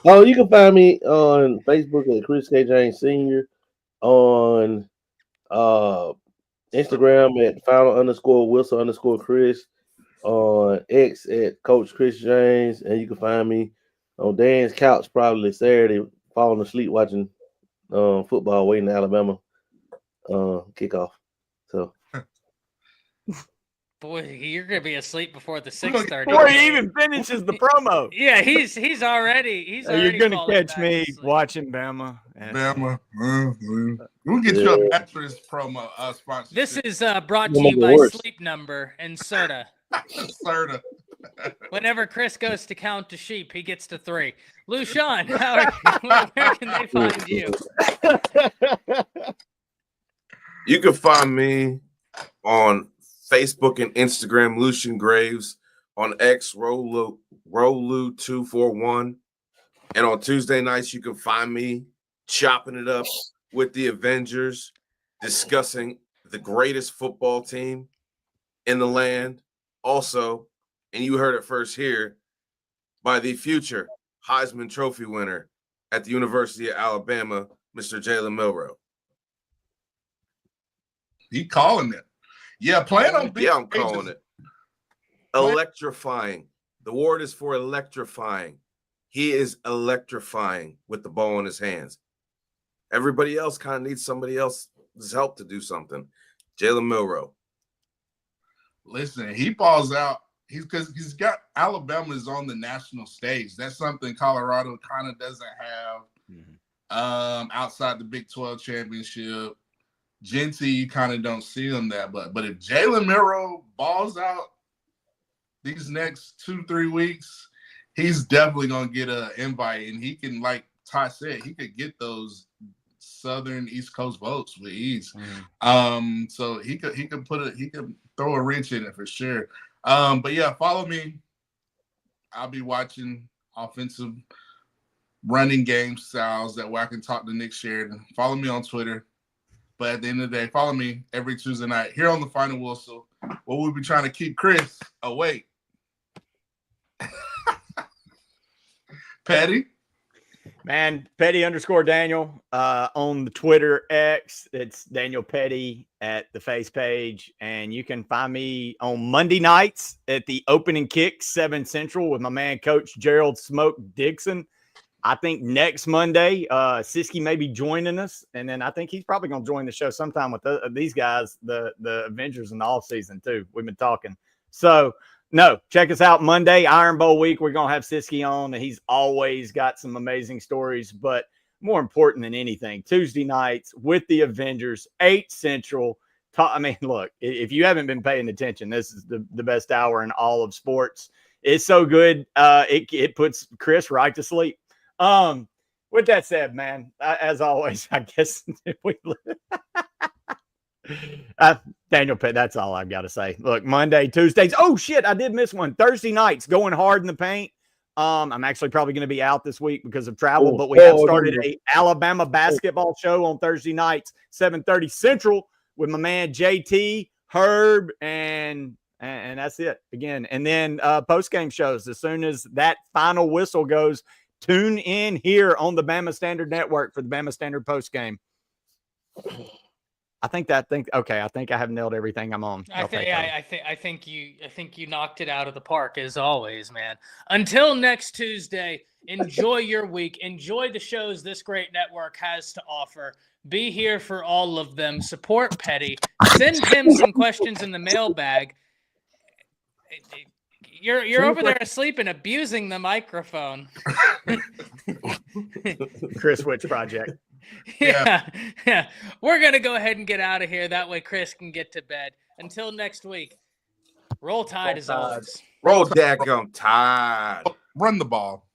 Oh, you can find me on Facebook at Chris K. James Sr. On Instagram at final_Wilson_Chris. On X at Coach Chris James. And you can find me on Dan's couch probably Saturday, falling asleep watching football, waiting to Alabama kickoff. So, boy, you're gonna be asleep before the 6:30. Before he even finishes the promo. Yeah, he's already. You're gonna catch me watching Bama. Bama. We'll get you a mattress promo sponsorship. This is brought to you by Sleep Number and Serta. Serta. Whenever Chris goes to count to sheep, he gets to 3. Lushan, where can they find you? You can find me on Facebook and Instagram, Lucian Graves, on X, Rolu241. And on Tuesday nights, you can find me chopping it up with the Avengers, discussing the greatest football team in the land. Also, and you heard it first here, by the future Heisman Trophy winner at the University of Alabama, Mr. Jalen Milroe. He calling it. Yeah, plan on being. Yeah, I'm calling it. Electrifying. The word is for electrifying. He is electrifying with the ball in his hands. Everybody else kind of needs somebody else's help to do something. Jalen Milroe. Listen, he balls out. He's got Alabama's on the national stage. That's something Colorado kind of doesn't have outside the Big 12 championship. Genty, you kind of don't see him that. But if Jalen Miro balls out these next 2-3 weeks, he's definitely gonna get an invite, and he can, like Ty said, he could get those Southern East Coast votes with ease. So he could throw a wrench in it for sure. But yeah, follow me. I'll be watching offensive running game styles that way I can talk to Nick Sheridan. Follow me on Twitter. But at the end of the day, follow me every Tuesday night here on the Final Whistle, where we'll be trying to keep Chris awake. Petty. Man, Petty_Daniel on the Twitter X. It's Daniel Petty at the face page. And you can find me on Monday nights at the opening kick, 7 Central, with my man, Coach Gerald Smoke Dixon. I think next Monday, Siski may be joining us. And then I think he's probably going to join the show sometime with these guys, the Avengers in the off season too. We've been talking. So, no, check us out Monday, Iron Bowl week. We're going to have Siski on, and he's always got some amazing stories. But more important than anything, Tuesday nights with the Avengers, 8 Central. I mean, look, if you haven't been paying attention, this is the best hour in all of sports. It's so good. It puts Chris right to sleep. With that said, man, as always, I guess we Daniel Pitt, that's all I've got to say. Look, Monday, Tuesdays. Oh shit, I did miss one. Thursday nights, going hard in the paint. I'm actually probably going to be out this week because of travel, but we have started a Alabama basketball show on Thursday nights, 7:30 Central, with my man JT, Herb, and that's it again. And then post-game shows as soon as that final whistle goes. Tune in here on the Bama Standard Network for the Bama Standard post-game. I think I have nailed everything I'm on. I think you knocked it out of the park as always, man. Until next Tuesday, enjoy your week. Enjoy the shows this great network has to offer. Be here for all of them. Support Petty. Send him some questions in the mailbag. You're over there asleep and abusing the microphone. Chris Witch Project. Yeah. We're going to go ahead and get out of here. That way Chris can get to bed. Until next week, roll Tide as always. Roll daggum Tide. Run the ball.